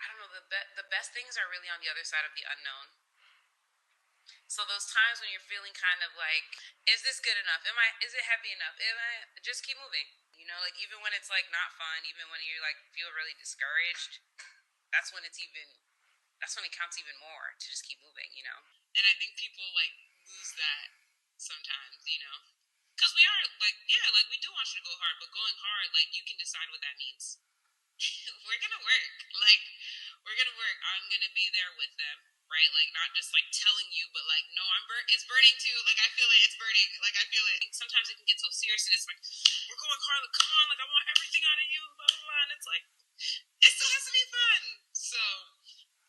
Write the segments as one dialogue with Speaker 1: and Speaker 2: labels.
Speaker 1: I don't know, the best things are really on the other side of the unknown. So those times when you're feeling kind of like, is this good enough? Is it heavy enough? Just keep moving. You know, like even when it's like not fun, even when you like feel really discouraged, that's when it counts even more to just keep moving, you know? And I think people like lose that sometimes, you know? Because we are like, yeah, like we do want you to go hard, but going hard, like you can decide what that means. We're going to work. Like, we're going to work. I'm going to be there with them, right? Like, not just like telling you, but like, no, it's burning too. Like, I feel it. It's burning. Like, I feel it. Sometimes it can get so serious and it's like, we're going hard. Like, come on. Like, I want everything out of you. Blah, blah, blah. And it's like, it still has to be fun. So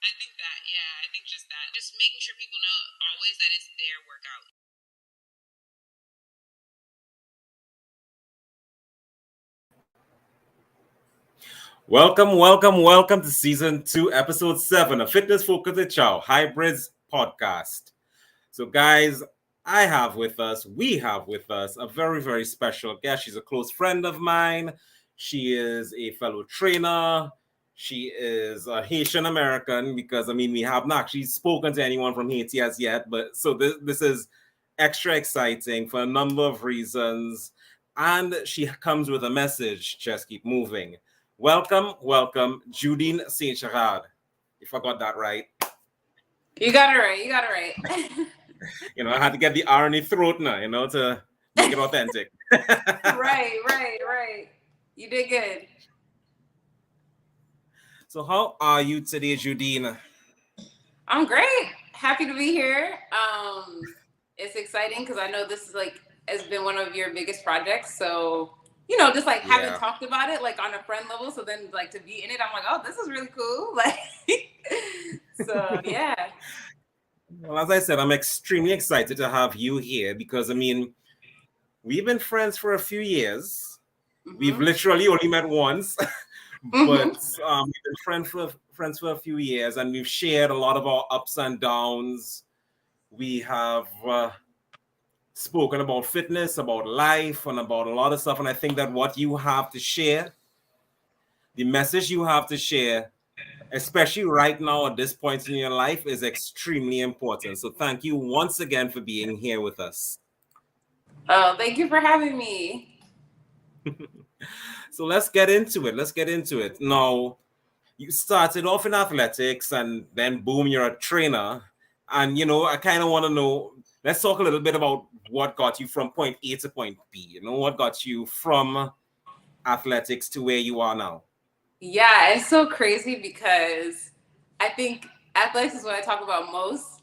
Speaker 1: I think that, yeah, I think just that. Just making sure people know always that it's their workout.
Speaker 2: Welcome to Season 2, Episode 7 of Fitness Focus with Chau, Hybrids Podcast. So guys, we have with us a very, very special guest. She's a close friend of mine. She is a fellow trainer. She is a Haitian American because, we have not actually spoken to anyone from Haiti as yet. But so this is extra exciting for a number of reasons. And she comes with a message, just keep moving. Welcome, Judine St Gerard. If I got that right.
Speaker 1: You got it right.
Speaker 2: I had to get the R in the throat now, to make it authentic.
Speaker 1: Right. You did good.
Speaker 2: So how are you today, Judine?
Speaker 1: I'm great. Happy to be here. It's exciting because I know this is has been one of your biggest projects. So, just haven't talked about it on a friend level. So then to be in it, I'm like, oh, this is really cool. So yeah.
Speaker 2: Well, as I said, I'm extremely excited to have you here because we've been friends for a few years. Mm-hmm. We've literally only met once, but we've been friends for a few years, and we've shared a lot of our ups and downs. We have spoken about fitness, about life, and about a lot of stuff. And I think that what you have to share, the message you have to share, especially right now at this point in your life, is extremely important. So thank you once again for being here with us.
Speaker 1: Oh, thank you for having me.
Speaker 2: So let's get into it. Now, you started off in athletics and then boom, you're a trainer. And, I kind of want to know, let's talk a little bit about what got you from point A to point B. What got you from athletics to where you are now?
Speaker 1: Yeah, it's so crazy because I think athletics is what I talk about most,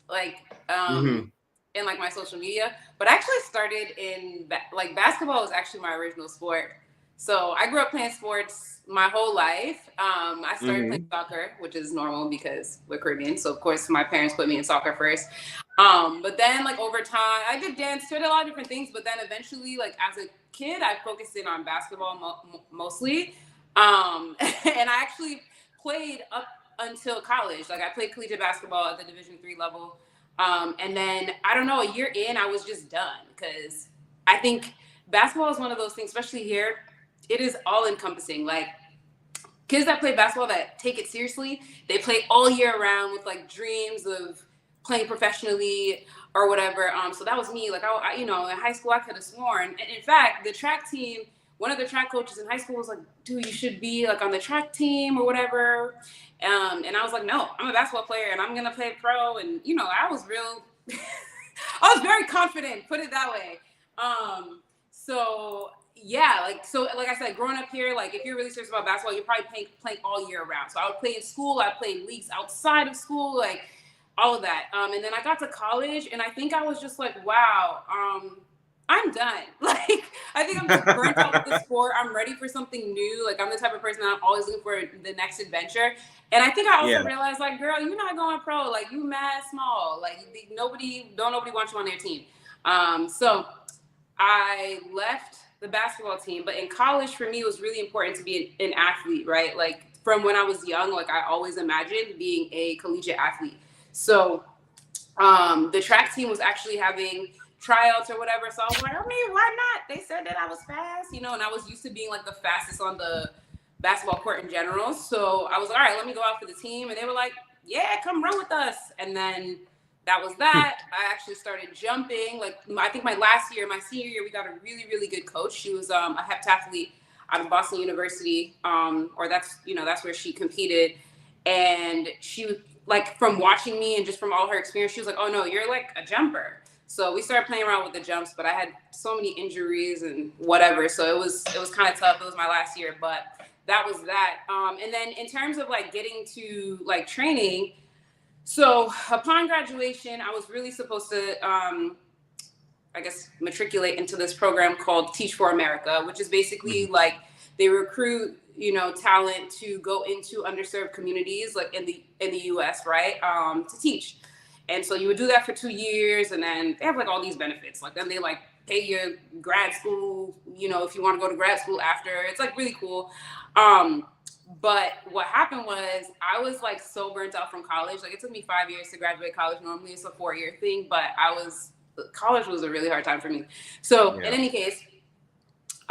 Speaker 1: in my social media. But I actually started in basketball was actually my original sport. So I grew up playing sports my whole life. I started playing soccer, which is normal because we're Caribbean. So of course my parents put me in soccer first. But then over time, I did dance, did a lot of different things. But then eventually, as a kid, I focused in on basketball mostly. And I actually played up until college. I played collegiate basketball at the Division III level. And then, I don't know, a year in, I was just done because I think basketball is one of those things, especially here, it is all encompassing. Kids that play basketball that take it seriously, they play all year round with dreams of playing professionally or whatever. So that was me. I in high school, I could have sworn. And in fact, the track team, one of the track coaches in high school was like, dude, you should be on the track team or whatever. And I was like, no, I'm a basketball player and I'm going to play pro. And, I was I was very confident, put it that way. So yeah, like I said, growing up here, if you're really serious about basketball, you're probably playing all year round. So I would play in school, I played leagues outside of school, all of that. And then I got to college and I think I was just like, wow, I'm done. I think I'm just burnt out with the sport. I'm ready for something new. I'm the type of person that I'm always looking for the next adventure. And I think I also realized, girl, you're not going pro. You mad small. Nobody wants you on their team. So I left the basketball team, but in college for me, it was really important to be an athlete, right? From when I was young, I always imagined being a collegiate athlete. So the track team was actually having tryouts or whatever. So I was like, why not? They said that I was fast, and I was used to being the fastest on the basketball court in general. So I was like, all right, let me go out for the team. And they were like, yeah, come run with us. And then that was that. I actually started jumping. Like, I think my senior year, we got a really, really good coach. She was a heptathlete out of Boston University, or that's where she competed. And she, like, from watching me and just from all her experience, she was like, oh no, you're like a jumper. So we started playing around with the jumps, but I had so many injuries and whatever. So it was kind of tough. It was my last year, but that was that. And then in terms of like getting to like training, so upon graduation, I was really supposed to, I guess, matriculate into this program called Teach for America, which is basically like they recruit, talent to go into underserved communities, like in the U.S., right, to teach. And so you would do that for 2 years, and then they have like all these benefits. Like then they like pay your grad school, if you want to go to grad school after. It's like really cool. But what happened was I was like so burnt out from college. Like it took me 5 years to graduate college. Normally it's a 4-year thing, but college was a really hard time for me. So in any case,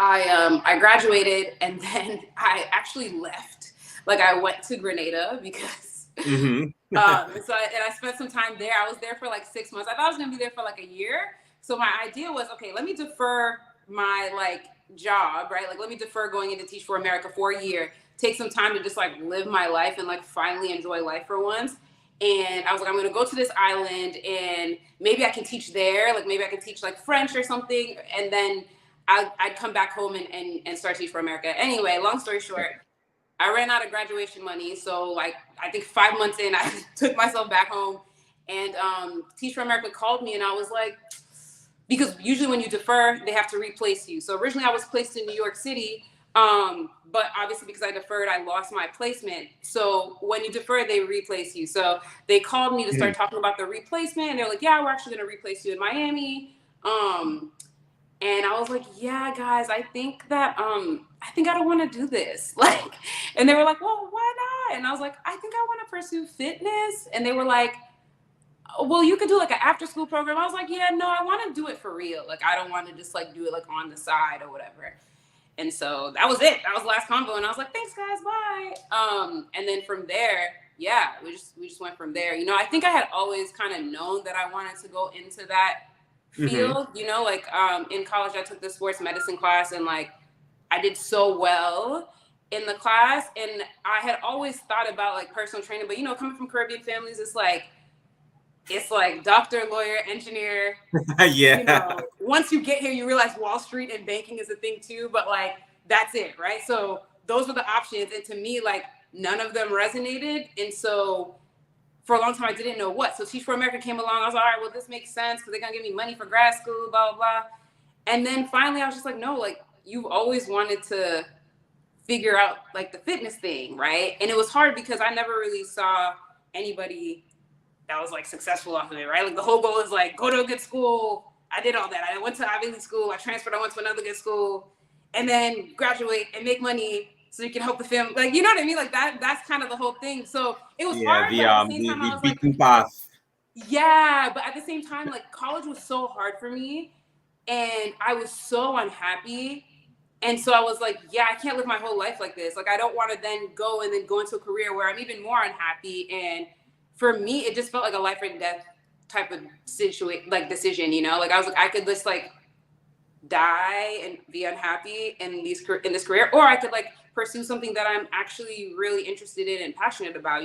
Speaker 1: I graduated, and then I actually left. Like I went to Grenada because and I spent some time there. I was there for like 6 months. I thought I was gonna be there for like a year. So my idea was, okay, let me defer my like job, right? Like let me defer going into Teach for America for a year, take some time to just like live my life and like finally enjoy life for once. And I was like, I'm gonna go to this island and maybe I can teach there. Like maybe I can teach like French or something. And then I'd come back home and start Teach for America. Anyway, long story short, I ran out of graduation money. So like, I think 5 months in, I took myself back home, and Teach for America called me, and I was like, because usually when you defer, they have to replace you. So originally I was placed in New York City, but obviously because I deferred, I lost my placement. So when you defer, they replace you. So they called me to start talking about the replacement, and they're like, yeah, we're actually gonna replace you in Miami. And I was like, yeah, guys, I think I don't want to do this. Like, and they were like, well, why not? And I was like, I think I want to pursue fitness. And they were like, well, you could do like an after school program. I was like, yeah, no, I want to do it for real. Like, I don't want to just like do it like on the side or whatever. And so that was it. That was the last convo. And I was like, thanks guys, bye. And then from there, yeah, we just went from there. I think I had always kind of known that I wanted to go into that field, like in college I took the sports medicine class, and like I did so well in the class, and I had always thought about like personal training, but coming from Caribbean families, it's like doctor, lawyer, engineer. Once you get here, you realize Wall Street and banking is a thing too, but like that's it, right? So those were the options, and to me, like none of them resonated. And so for a long time, I didn't know what. So Teach for America came along. I was like, all right, well, this makes sense because they're going to give me money for grad school, blah, blah, blah. And then finally, I was just like, no, like, you've always wanted to figure out, like, the fitness thing, right? And it was hard because I never really saw anybody that was, like, successful off of it, right? Like, the whole goal is, like, go to a good school. I did all that. I went to Ivy League school. I transferred. I went to another good school. And then graduate and make money so you can help the family. Like, you know what I mean? Like, that's kind of the whole thing. So it was hard, but at the same time, I was like,
Speaker 2: path.
Speaker 1: Yeah, but at the same time, like college was so hard for me, and I was so unhappy. And so I was like, yeah, I can't live my whole life like this. Like, I don't want to then go into a career where I'm even more unhappy. And for me, it just felt like a life or death type of situation, like decision, Like I was like, I could just like die and be unhappy in this career, or I could like pursue something that I'm actually really interested in and passionate about,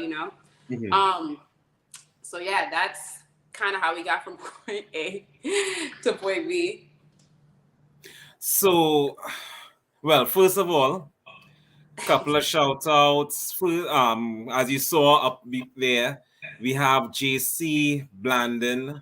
Speaker 1: So yeah, that's kind of how we got from point A to point B.
Speaker 2: So, well, first of all, couple of shout outs. As you saw up there, we have JC Blandon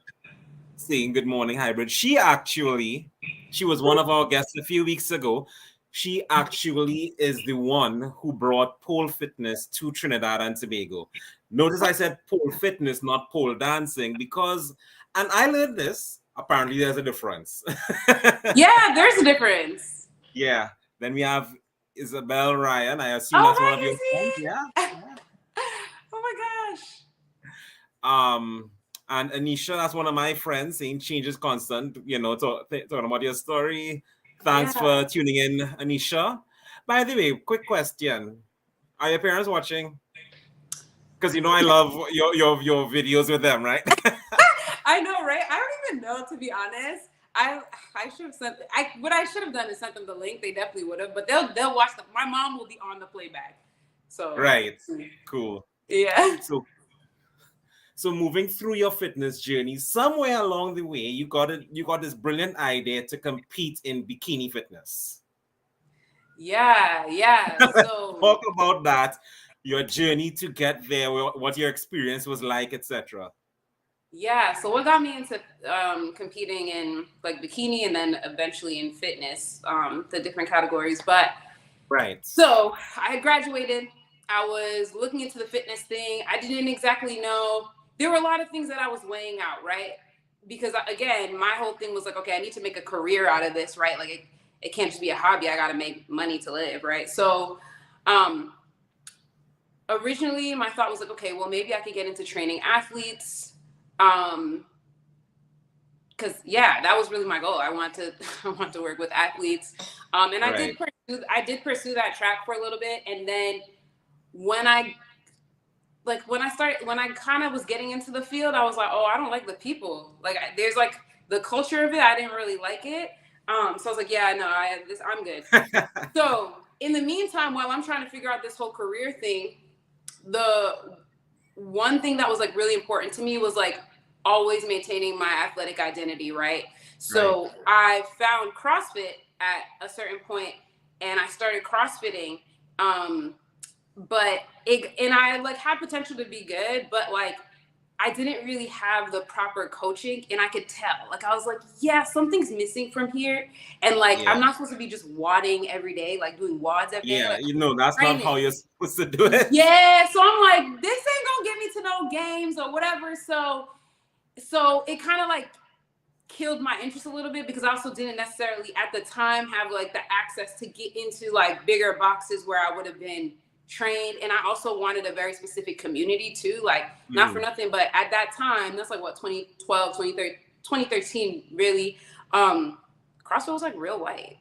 Speaker 2: saying good morning, hybrid. She was one of our guests a few weeks ago. She actually is the one who brought pole fitness to Trinidad and Tobago. Notice I said pole fitness, not pole dancing, because, and I learned this, apparently there's a difference.
Speaker 1: Yeah, there's a difference.
Speaker 2: Yeah. Then we have Isabel Ryan. I assume that's one of your friends. Yeah.
Speaker 1: Oh my gosh.
Speaker 2: And Anisha, that's one of my friends, saying change is constant, talking about your story. Thanks for tuning in, Anisha. By the way, quick question. Are your parents watching? Because you know I love your videos with them, right?
Speaker 1: I know, right? I don't even know, to be honest. I should have sent. What I should have done is sent them the link. They definitely would have, but they'll watch them. My mom will be on the playback. So
Speaker 2: Right. Cool.
Speaker 1: yeah.
Speaker 2: So moving through your fitness journey, somewhere along the way, you got this brilliant idea to compete in bikini fitness.
Speaker 1: Yeah. So
Speaker 2: Talk about that, your journey to get there, what your experience was like, etc.
Speaker 1: yeah, so what got me into competing in like bikini and then eventually in fitness, the different categories. But
Speaker 2: Right.
Speaker 1: so I had graduated. I was looking into the fitness thing. I didn't exactly know. There were a lot of things that I was weighing out, right? Because again, my whole thing was like, okay, I need to make a career out of this, right? Like it can't just be a hobby. I got to make money to live, right? So originally my thought was like, okay, well, maybe I could get into training athletes. Because that was really my goal. I want to work with athletes, and
Speaker 2: Right.
Speaker 1: I did pursue that track for a little bit, and then when I kind of was getting into the field, I was like, oh, I don't like the people. Like there's like the culture of it, I didn't really like it. So I was like, yeah, no, I'm good. So in the meantime, while I'm trying to figure out this whole career thing, the one thing that was like really important to me was like always maintaining my athletic identity, right? So
Speaker 2: Right.
Speaker 1: I found CrossFit at a certain point and I started CrossFitting. And I like had potential to be good, but like I didn't really have the proper coaching, and I could tell. Like I was like, yeah, something's missing from here. And like
Speaker 2: Yeah.
Speaker 1: I'm not supposed to be just wadding every day, like doing wads every day.
Speaker 2: Yeah.
Speaker 1: Like
Speaker 2: That's not how
Speaker 1: training.
Speaker 2: you're supposed to do it.
Speaker 1: Yeah, so I'm like, this ain't gonna get me to no games or whatever. So it kind of like killed my interest a little bit because I also didn't necessarily at the time have like the access to get into like bigger boxes where I would have been trained. And I also wanted a very specific community too, like not for nothing, but at that time, that's like what, 2012, 2013 really, CrossFit was like real white.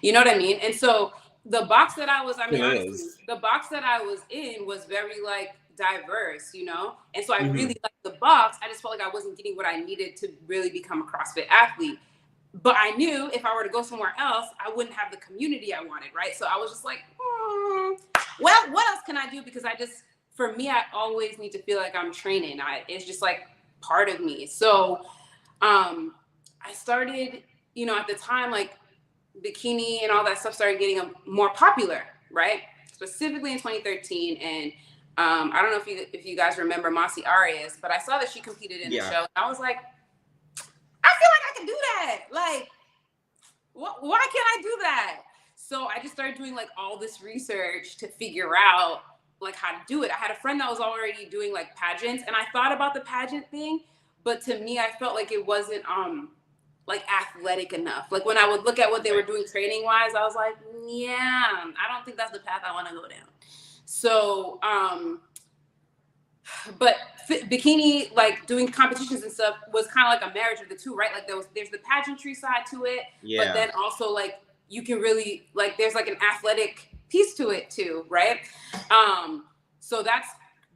Speaker 1: You know what I mean? And so the box that I was, I mean,
Speaker 2: It
Speaker 1: honestly,
Speaker 2: is.
Speaker 1: the box that I was in was very like diverse, you know? And so I
Speaker 2: Mhm.
Speaker 1: really liked the box. I just felt like I wasn't getting what I needed to really become a CrossFit athlete. But I knew if I were to go somewhere else, I wouldn't have the community I wanted, right? So I was just like, well, what else can I do? Because for me, I always need to feel like I'm training. It's just like part of me. So I started, at the time, like bikini and all that stuff started getting more popular, right? Specifically in 2013. And I don't know if you guys remember Masi Arias, but I saw that she competed in the show. I was like, I feel like I can do that. Like, why can't I do that? So I just started doing like all this research to figure out like how to do it. I had a friend that was already doing like pageants, and I thought about the pageant thing, but to me, I felt like it wasn't like athletic enough. Like when I would look at what they were doing training wise, I was like, yeah, I don't think that's the path I want to go down. So, but bikini, like doing competitions and stuff, was kind of like a marriage of the two, right? Like there's the pageantry side to it, but then also like you can really like there's like an athletic piece to it too, right? So that's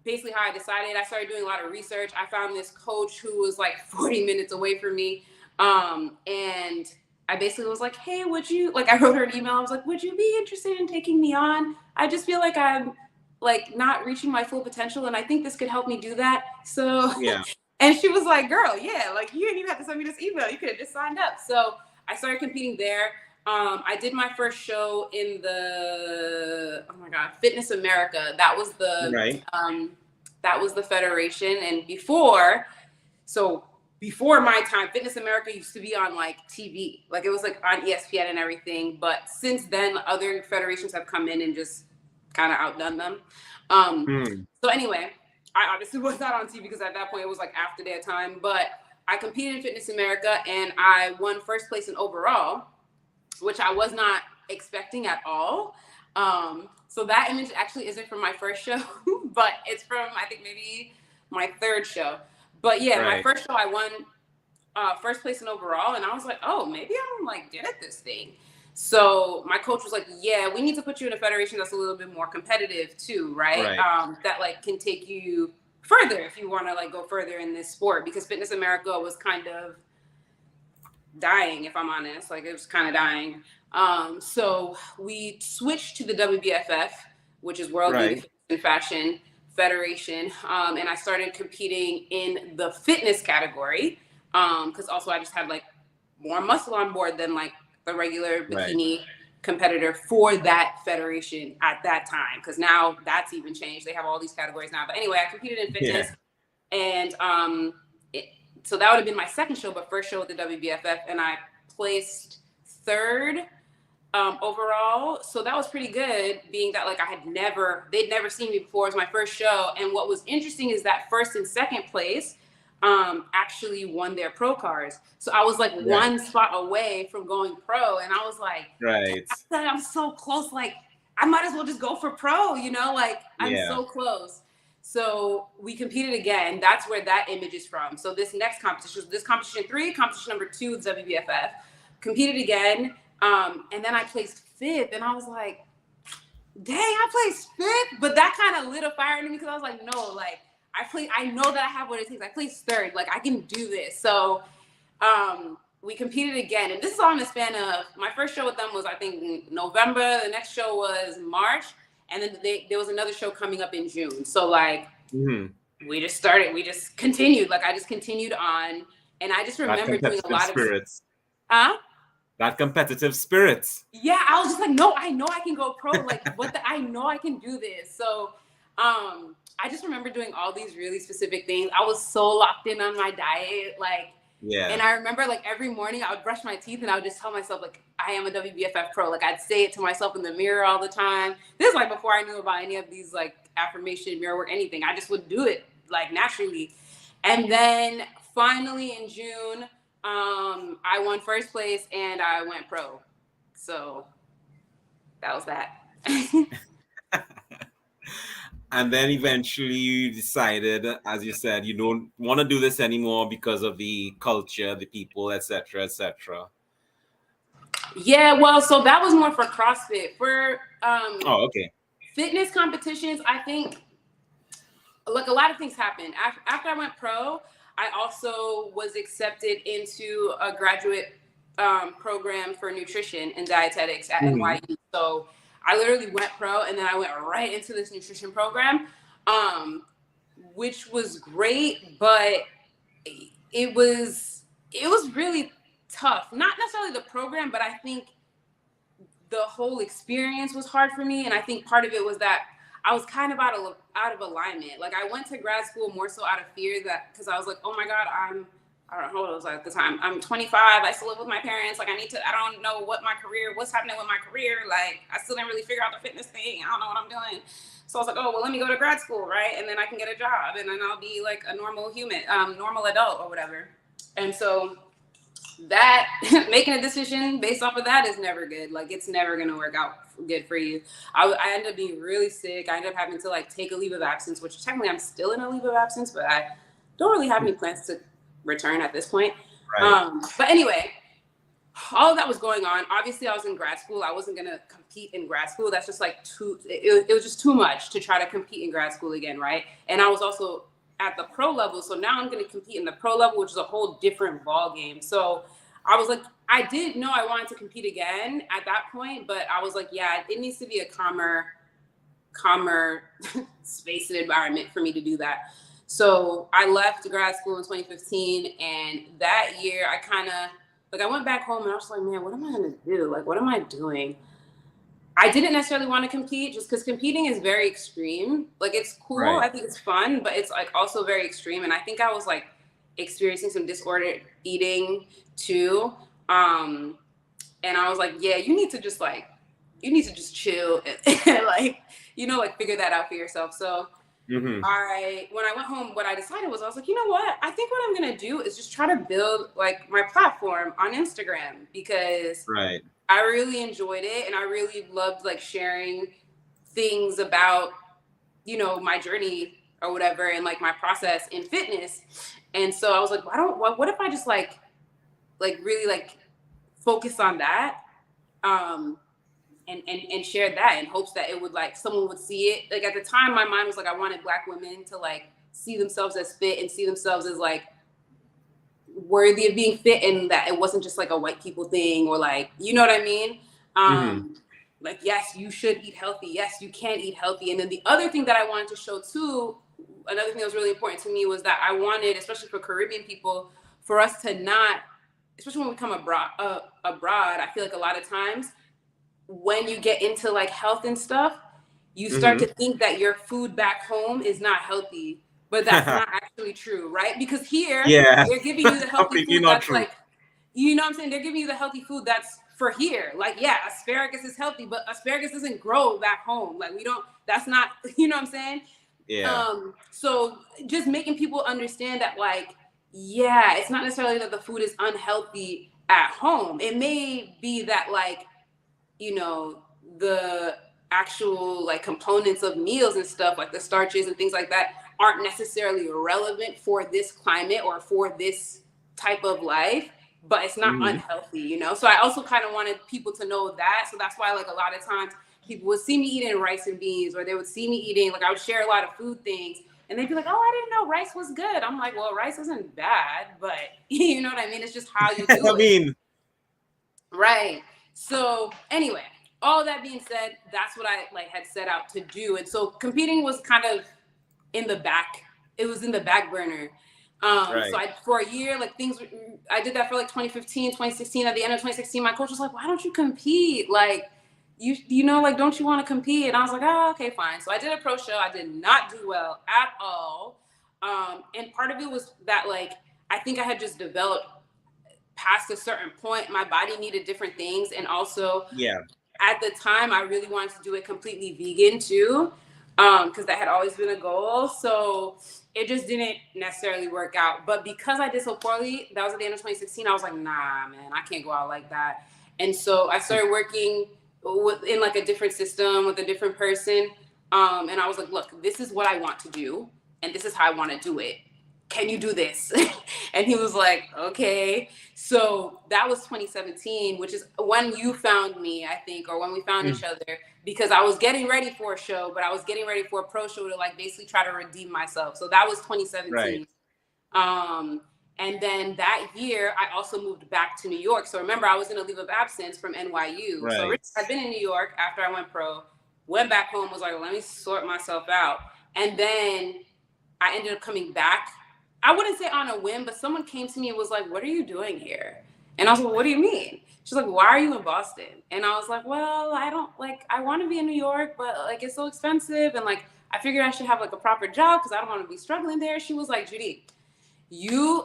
Speaker 1: basically how I decided. I started doing a lot of research. I found this coach who was like 40 minutes away from me, and I basically was like, hey, I wrote her an email. I was like, would you be interested in taking me on? I just feel like I'm like not reaching my full potential, and I think this could help me do that. So
Speaker 2: Yeah.
Speaker 1: And she was like, girl, yeah, like you didn't even have to send me this email. You could have just signed up. So I started competing there. I did my first show in the Fitness America. That was the federation. And before my time, Fitness America used to be on like TV. Like it was like on ESPN and everything. But since then, other federations have come in and just kind of outdone them. So anyway, I obviously was not on TV because at that point it was like after their time. But I competed in Fitness America and I won first place in overall, which I was not expecting at all. So that image actually isn't from my first show, but it's from I think maybe my third show. But yeah, my first show I won first place in overall, and I was like, oh, maybe I'm like good at this thing. So my coach was like, yeah, we need to put you in a federation that's a little bit more competitive too, right? That like can take you further if you want to like go further in this sport, because Fitness America was kind of dying, if I'm honest. Like, it was kind of dying. So we switched to the WBFF, which is World Beauty Fitness and Fashion Federation, and I started competing in the fitness category, because also I just had like more muscle on board than like the regular bikini competitor for that federation at that time, because now that's even changed. They have all these categories now. But anyway, I competed in fitness, and so that would have been my second show, but first show with the WBFF, and I placed third overall. So that was pretty good, being that like they'd never seen me before. It was my first show. And what was interesting is that first and second place actually won their pro cards. So I was like one spot away from going pro. And I was like, I'm so close. Like, I might as well just go for pro, you know, like I'm so close. So we competed again. That's where that image is from. So this next competition, this competition 3, competition number 2 with WBFF, competed again. And then I placed 5th, and I was like, dang, I placed 5th. But that kind of lit a fire in me, because I was like, no, like I know that I have what it takes. I placed 3rd, like I can do this. So we competed again, and this is all in the span of, my first show with them was I think November. The next show was March. And then there was another show coming up in June. So like we just continued. Like I just continued on. And I just remember doing a lot of spirits.
Speaker 2: That competitive spirit.
Speaker 1: Yeah, I was just like, no, I know I can go pro. Like I know I can do this. So I just remember doing all these really specific things. I was so locked in on my diet. Like, and I remember like every morning I would brush my teeth and I would just tell myself like, I am a WBFF pro. Like I'd say it to myself in the mirror all the time. This is like before I knew about any of these like affirmation, mirror work, anything. I just would do it like naturally. And then finally in June, I won first place and I went pro. So that was that.
Speaker 2: And then eventually you decided, as you said, you don't want to do this anymore because of the culture, the people, etc., etc.
Speaker 1: Yeah, well, so that was more for CrossFit. For fitness competitions, I think like a lot of things happened. After I went pro, I also was accepted into a graduate program for nutrition and dietetics at NYU. So I literally went pro, and then I went right into this nutrition program, which was great, but it was really tough. Not necessarily the program, but I think the whole experience was hard for me. And I think part of it was that I was kind of out of alignment. Like I went to grad school more so out of fear, that because I was like, oh my God, I don't know how old I was at the time. I'm 25. I still live with my parents. Like I don't know what's happening with my career. Like I still didn't really figure out the fitness thing. I don't know what I'm doing. So I was like, oh, well, let me go to grad school, right? And then I can get a job, and then I'll be like a normal human, normal adult or whatever. And so that making a decision based off of that is never good. Like it's never going to work out good for you. I ended up being really sick. I ended up having to like take a leave of absence, which technically I'm still in a leave of absence, but I don't really have any plans to return at this point. But anyway, all of that was going on. Obviously I was in grad school. I wasn't going to compete in grad school. That's just like it was just too much to try to compete in grad school again. Right. And I was also at the pro level. So now I'm going to compete in the pro level, which is a whole different ball game. So I was like, I didn't know I wanted to compete again at that point, but I was like, yeah, it needs to be a calmer space and environment for me to do that. So I left grad school in 2015. And that year I kind of like, I went back home and I was like, man, what am I going to do? Like, what am I doing? I didn't necessarily want to compete just because competing is very extreme. Like it's cool. I think it's fun, but it's like also very extreme. And I think I was like experiencing some disordered eating too. And I was like, yeah, you need to just chill and like, you know, like figure that out for yourself. So when I went home, what I decided was, I was like, you know what? I think what I'm going to do is just try to build like my platform on Instagram, because I really enjoyed it. And I really loved like sharing things about, you know, my journey or whatever, and like my process in fitness. And so I was like, what if I just like really like focus on that and shared that in hopes that it would like someone would see it. Like at the time, my mind was like I wanted Black women to like see themselves as fit and see themselves as like worthy of being fit, and that it wasn't just like a white people thing or like, you know what I mean? Like, yes, you should eat healthy. Yes, you can eat healthy. And then the other thing that I wanted to show too, another thing that was really important to me was that I wanted, especially for Caribbean people, for us to not, especially when we come abroad, I feel like a lot of times when you get into like health and stuff, you start to think that your food back home is not healthy, but that's not actually true, right? Because here, they're giving you the healthy food that's like, you know what I'm saying? They're giving you the healthy food that's for here. Like, yeah, asparagus is healthy, but asparagus doesn't grow back home. Like, we don't, that's not, you know what I'm saying?
Speaker 2: Yeah.
Speaker 1: So just making people understand that, like, yeah, it's not necessarily that the food is unhealthy at home. It may be that, like, you know, the actual like components of meals and stuff, like the starches and things like that, aren't necessarily relevant for this climate or for this type of life, but it's not unhealthy, you know? So I also kind of wanted people to know that. So that's why like a lot of times people would see me eating rice and beans, or they would see me eating, like I would share a lot of food things, and they'd be like, oh, I didn't know rice was good. I'm like, well, rice isn't bad, but you know what I mean? It's just how you do it. Right. So anyway, all that being said, that's what I like had set out to do. And so competing was kind of in the back. It was in the back burner. So for a year, like I did that for like 2015, 2016. At the end of 2016, my coach was like, why don't you compete? Like, you know, like, don't you want to compete? And I was like, oh, okay, fine. So I did a pro show. I did not do well at all. And part of it was that, like, I think I had just developed past a certain point. My body needed different things. And also, at the time, I really wanted to do it completely vegan too, because that had always been a goal. So it just didn't necessarily work out. But because I did so poorly, that was at the end of 2016, I was like, nah, man, I can't go out like that. And so I started working in like a different system with a different person. And I was like, look, this is what I want to do, and this is how I want to do it. Can you do this? And he was like, okay. So that was 2017, which is when you found me, I think, or when we found each other, because I was getting ready for a show, but I was getting ready for a pro show to like basically try to redeem myself. So that was 2017. And then that year, I also moved back to New York. So remember, I was in a leave of absence from NYU. So I'd been in New York after I went pro, went back home, was like, let me sort myself out. And then I ended up coming back. I wouldn't say on a whim, but someone came to me and was like, what are you doing here? And I was like, what do you mean? She's like, why are you in Boston? And I was like, well, I want to be in New York, but like, it's so expensive. And like, I figured I should have like a proper job because I don't want to be struggling there. She was like, Judine,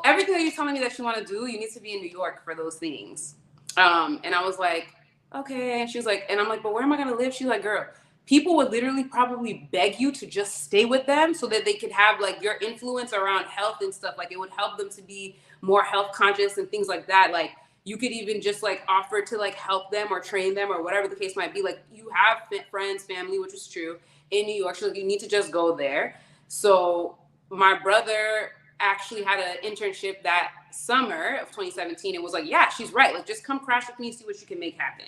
Speaker 1: everything that you're telling me that you want to do, you need to be in New York for those things. And I was like, okay. And she was like, and I'm like, but where am I going to live? She's like, girl, people would literally probably beg you to just stay with them so that they could have like your influence around health and stuff. Like it would help them to be more health conscious and things like that. Like you could even just like offer to like help them or train them or whatever the case might be. Like you have friends, family, which is true, in New York. So like, you need to just go there. So my brother actually had an internship that summer of 2017 and was like, yeah, she's right. Like just come crash with me, see what you can make happen.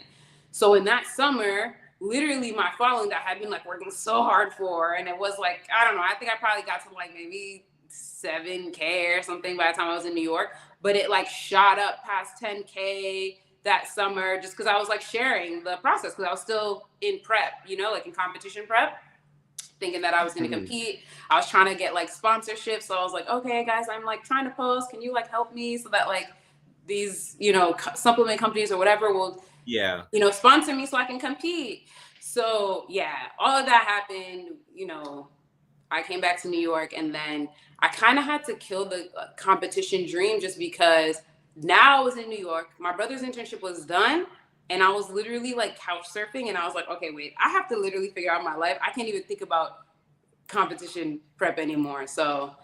Speaker 1: So in that summer, literally my following that I had been like working so hard for, and it was like, I don't know, I think I probably got to like maybe 7K or something by the time I was in New York, but it like shot up past 10K that summer just because I was like sharing the process because I was still in prep, you know, like in competition prep, thinking that I was going to compete. I was trying to get like sponsorships. So I was like, okay, guys, I'm like trying to post. Can you like help me so that like these, you know, supplement companies or whatever will, you know, sponsor me so I can compete. So yeah, all of that happened. You know, I came back to New York, and then I kind of had to kill the competition dream just because now I was in New York. My brother's internship was done, and I was literally like couch surfing, and I was like, okay, wait, I have to literally figure out my life. I can't even think about competition prep anymore. So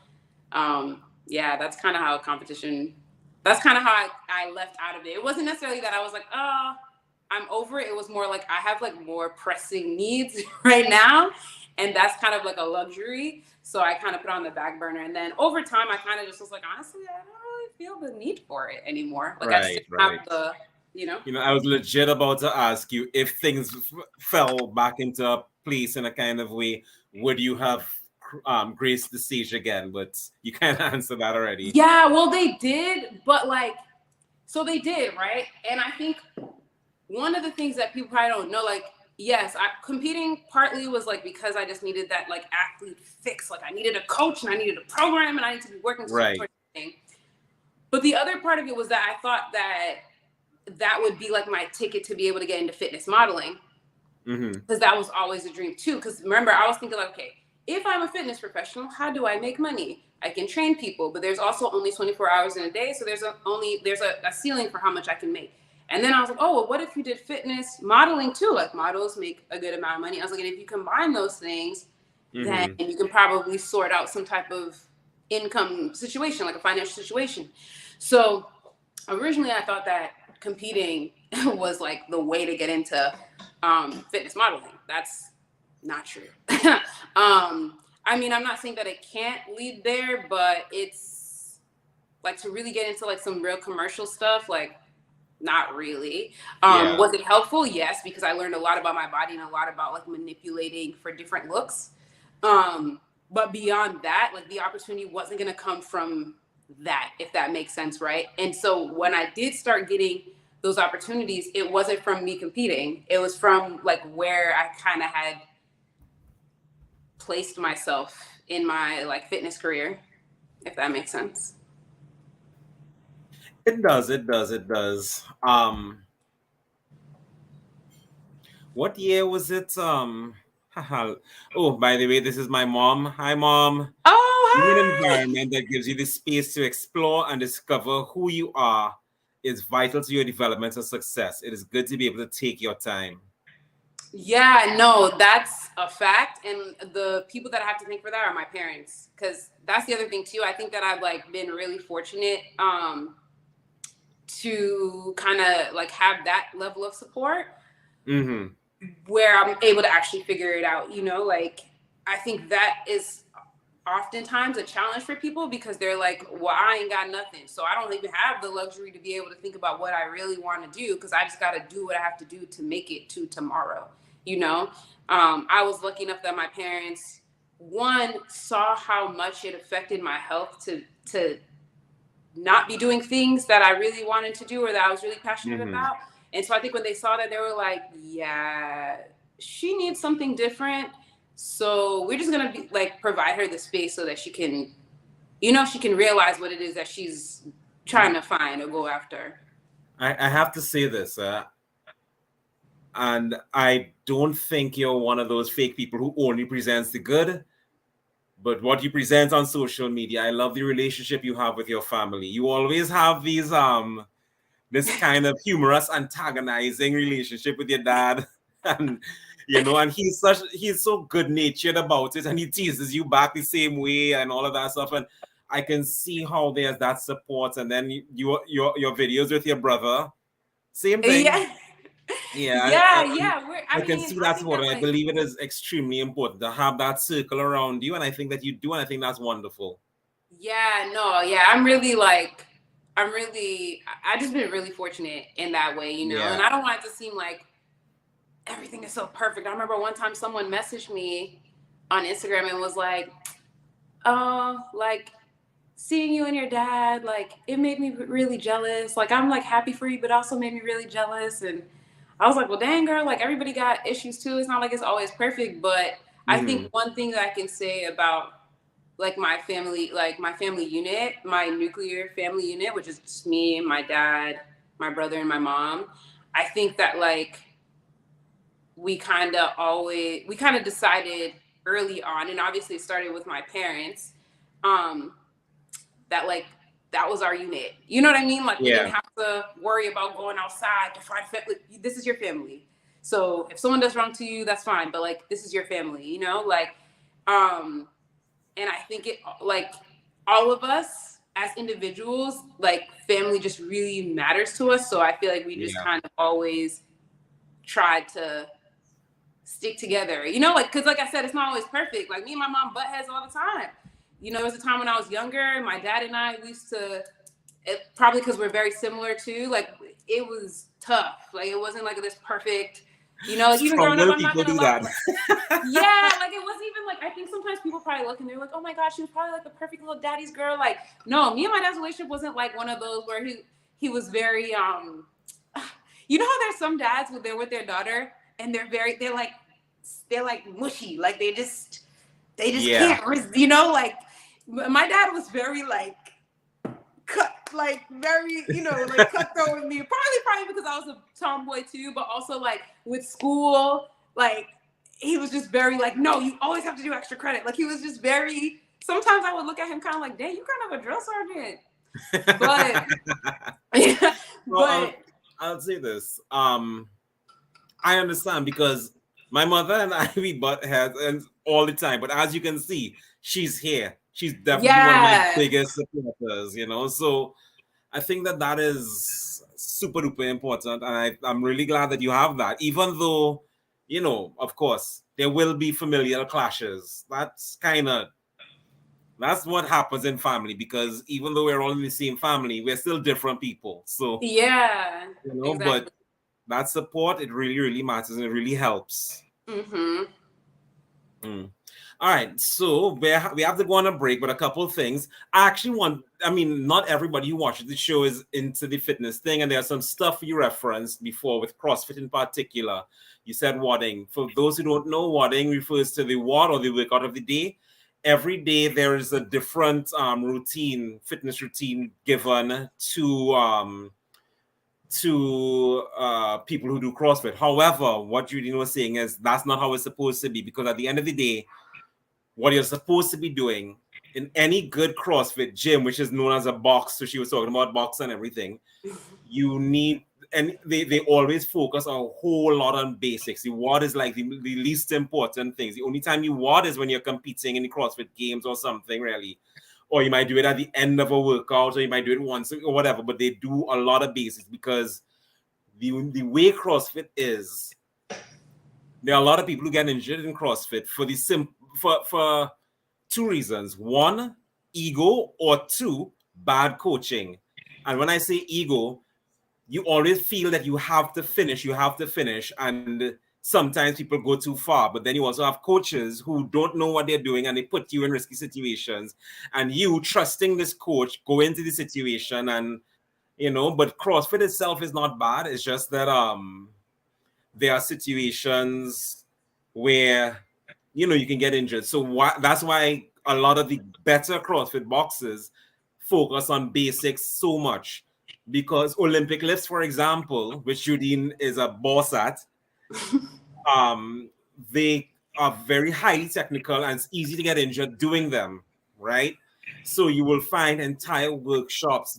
Speaker 1: yeah, that's kind of how I left out of it. It wasn't necessarily that I was like, oh, I'm over it. It was more like I have like more pressing needs right now. And that's kind of like a luxury. So I kind of put it on the back burner. And then over time, I kind of just was like, honestly, I don't really feel the need for it anymore. Like I just didn't have you know?
Speaker 2: I was legit about to ask you if things fell back into place in a kind of way, would you have graced the stage again? But you kind of answered that already.
Speaker 1: Yeah, well, they did, but like, so they did, right? And I think one of the things that people probably don't know, like, yes, competing partly was like because I just needed that like athlete fix. Like I needed a coach and I needed a program and I needed to be working
Speaker 2: Right.
Speaker 1: towards something. But the other part of it was that I thought that that would be like my ticket to be able to get into fitness modeling. Because that was always a dream too. Because remember, I was thinking like, okay, if I'm a fitness professional, how do I make money? I can train people, but there's also only 24 hours in a day. So there's a ceiling for how much I can make. And then I was like, oh, well, what if you did fitness modeling too? Like models make a good amount of money. I was like, and if you combine those things, then you can probably sort out some type of income situation, like a financial situation. So originally I thought that competing was like the way to get into fitness modeling. That's not true. I mean, I'm not saying that it can't lead there, but it's like to really get into like some real commercial stuff, like not really. Was it helpful? Yes, because I learned a lot about my body and a lot about like manipulating for different looks. But beyond that, like the opportunity wasn't going to come from that, if that makes sense, right? And so when I did start getting those opportunities, it wasn't from me competing. It was from like where I kind of had placed myself in my like fitness career, if that makes sense.
Speaker 2: It does. It does. It does. What year was it? Oh, by the way, this is my mom. Hi, mom. Being an
Speaker 1: Oh, hi.
Speaker 2: environment that gives you the space to explore and discover who you are is vital to your development and success. It is good to be able to take your time.
Speaker 1: Yeah, no, that's a fact. And the people that I have to thank for that are my parents. Cause that's the other thing too. I think that I've like been really fortunate to kind of like have that level of support where I'm able to actually figure it out, you know, like I think that is oftentimes a challenge for people because they're like, well, I ain't got nothing. So I don't even have the luxury to be able to think about what I really want to do because I just got to do what I have to do to make it to tomorrow, you know? I was lucky enough that my parents, one, saw how much it affected my health to not be doing things that I really wanted to do or that I was really passionate about. And so I think when they saw that, they were like, yeah, she needs something different. So we're just going to be like provide her the space so that she can, you know, she can realize what it is that she's trying to find or go after.
Speaker 2: I have to say this, and I don't think you're one of those fake people who only presents the good, but what you present on social media. I love the relationship you have with your family. You always have these this kind of humorous antagonizing relationship with your dad. And and he's so good natured about it, and he teases you back the same way and all of that stuff. And I can see how there's that support. And then your videos with your brother, same thing.
Speaker 1: Yeah.
Speaker 2: Yeah,
Speaker 1: Yeah.
Speaker 2: I can
Speaker 1: mean,
Speaker 2: see
Speaker 1: I
Speaker 2: that's
Speaker 1: think
Speaker 2: what
Speaker 1: that
Speaker 2: I
Speaker 1: like,
Speaker 2: believe it is extremely important to have that circle around you, and I think that you do, and I think that's wonderful.
Speaker 1: yeah, no, yeah, I just been really fortunate in that way, you know, and
Speaker 2: Yeah.
Speaker 1: I don't want it to seem like everything is so perfect. I remember one time someone messaged me on Instagram and was like, oh, like seeing you and your dad, like it made me really jealous. Like I'm like happy for you, but also made me really jealous. And I was like, well, dang girl, like everybody got issues too. It's not like it's always perfect, but I think one thing that I can say about like my family unit, my nuclear family unit, which is just me, my dad, my brother, and my mom. I think that like we kind of decided early on, and obviously it started with my parents, um, that like that was our unit. You know what I mean? Like we didn't
Speaker 2: Yeah.
Speaker 1: have to worry about going outside to find family. This is your family. So if someone does wrong to you, that's fine. But like this is your family, you know? Like, and I think it like all of us as individuals, like family just really matters to us. So I feel like we just
Speaker 2: Yeah.
Speaker 1: kind of always tried to stick together, you know, like, cause like I said, it's not always perfect. Like me and my mom butt heads all the time. You know, there was a time when I was younger, my dad and I, we used to, probably because we're very similar too, like it was tough. Like it wasn't like this perfect, you know, like even
Speaker 2: Strong
Speaker 1: growing up, I'm
Speaker 2: people
Speaker 1: not gonna
Speaker 2: do
Speaker 1: lie.
Speaker 2: that.
Speaker 1: Yeah, like it wasn't even like, I think sometimes people probably look and they're like, oh my gosh, she was probably like the perfect little daddy's girl. Like, no, me and my dad's relationship wasn't like one of those where he was very you know how there's some dads when they're with their daughter and they're like mushy, like they just can't, you know, like my dad was very like cut, like very, you know, like cutthroat with me. Probably because I was a tomboy too, but also like with school, like he was just very like, no, you always have to do extra credit. Like he was just very. Sometimes I would look at him kind of like, dang, you kind of a drill sergeant. But yeah,
Speaker 2: well, I'll say this. I understand because my mother and I we butt heads and all the time. But as you can see, she's here. She's definitely one of my biggest supporters, you know. So I think that is super duper important, and I'm really glad that you have that. Even though, you know, of course, there will be familial clashes. That's what happens in family, because even though we're all in the same family, we're still different people. So
Speaker 1: yeah,
Speaker 2: you know, exactly. But that support, it really, really matters and it really helps. All right, so we have to go on a break, but a couple of things. Not everybody who watches the show is into the fitness thing, and there's some stuff you referenced before with CrossFit in particular. You said WODing. For those who don't know, WODing refers to the WOD, or the workout of the day. Every day there is a different fitness routine given to people who do CrossFit. However, what Judine was saying is that's not how it's supposed to be, because at the end of the day, what you're supposed to be doing in any good CrossFit gym, which is known as a box, so she was talking about box and everything, you need, and they always focus a whole lot on basics. The WOD is like the least important things. The only time you WOD is when you're competing in the CrossFit games or something, really. Or you might do it at the end of a workout, or you might do it once or whatever, but they do a lot of basics, because the way CrossFit is, there are a lot of people who get injured in CrossFit for two reasons. One, ego, or two, bad coaching. And when I say ego, you always feel that you have to finish, and sometimes people go too far. But then you also have coaches who don't know what they're doing, and they put you in risky situations, and you, trusting this coach, go into the situation, and you know. But CrossFit itself is not bad. It's just that there are situations where, you know, you can get injured. So that's why a lot of the better CrossFit boxes focus on basics so much. Because Olympic lifts, for example, which Judine is a boss at, they are very highly technical, and it's easy to get injured doing them, right? So you will find entire workshops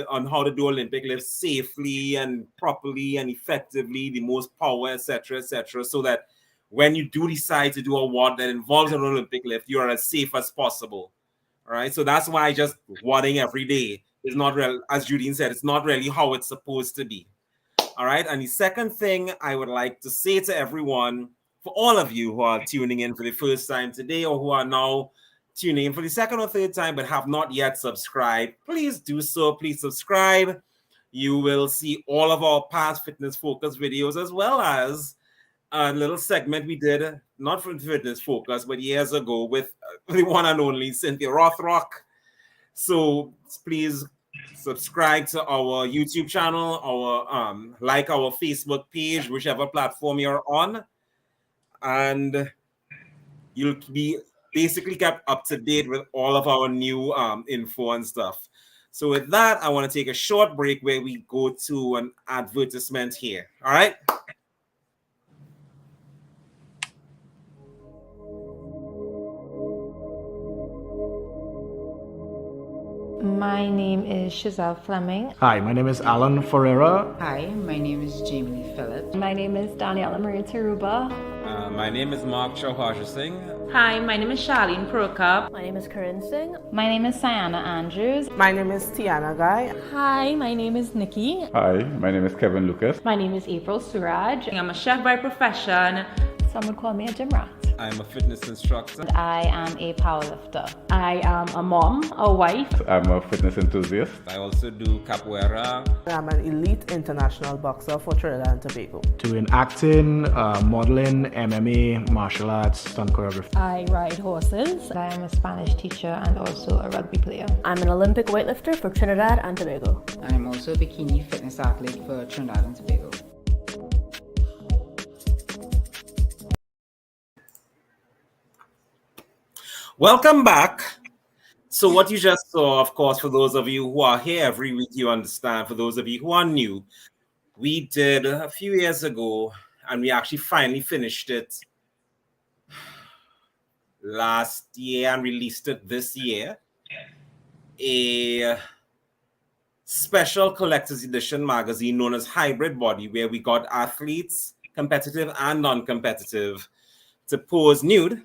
Speaker 2: on how to do Olympic lifts safely and properly and effectively, the most power, etc., so that when you do decide to do a WOD that involves an Olympic lift, you are as safe as possible. All right. So that's why just WODing every day is not real. As Judine said, it's not really how it's supposed to be. All right. And the second thing I would like to say to everyone, for all of you who are tuning in for the first time today, or who are now tuning in for the second or third time but have not yet subscribed, please do so. Please subscribe. You will see all of our past Fitness Focus videos, as well as a little segment we did, not from Fitness Focus, but years ago, with the one and only Cynthia Rothrock. So please subscribe to our YouTube channel, like our Facebook page, whichever platform you're on, and you'll be basically kept up to date with all of our new info and stuff. So with that, I want to take a short break where we go to an advertisement here. All right.
Speaker 3: My name is Shazelle Fleming.
Speaker 4: Hi, my name is Alan Ferreira.
Speaker 5: Hi, my name is Jamie Phillips.
Speaker 3: My name is Daniela Maria Taruba.
Speaker 2: My name is Mark Chau Singh.
Speaker 6: Hi, my name is Charlene Prokop.
Speaker 7: My name is Corinne Singh.
Speaker 3: My name is Sayana Andrews.
Speaker 8: My name is Tiana Guy.
Speaker 7: Hi, my name is Nikki.
Speaker 9: Hi, my name is Kevin Lucas.
Speaker 3: My name is April Suraj.
Speaker 6: I'm a chef by profession.
Speaker 3: Some would call me a gym rat.
Speaker 2: I'm a fitness instructor.
Speaker 3: I am a powerlifter.
Speaker 7: I am a mom, a wife.
Speaker 9: I'm a fitness enthusiast.
Speaker 2: I also do capoeira.
Speaker 8: I'm an elite international boxer for Trinidad and Tobago.
Speaker 4: Doing acting, modeling, MMA, martial arts, stunt choreography.
Speaker 7: I ride horses.
Speaker 3: I am a Spanish teacher and also a rugby player.
Speaker 7: I'm an Olympic weightlifter for Trinidad and Tobago.
Speaker 5: I am also a bikini fitness athlete for Trinidad and Tobago.
Speaker 2: Welcome back. So what you just saw, of course, for those of you who are here every week, you understand. For those of you who are new, we did a few years ago, and we actually finally finished it last year and released it this year. A special collector's edition magazine known as Hybrid Body, where we got athletes, competitive and non-competitive, to pose nude.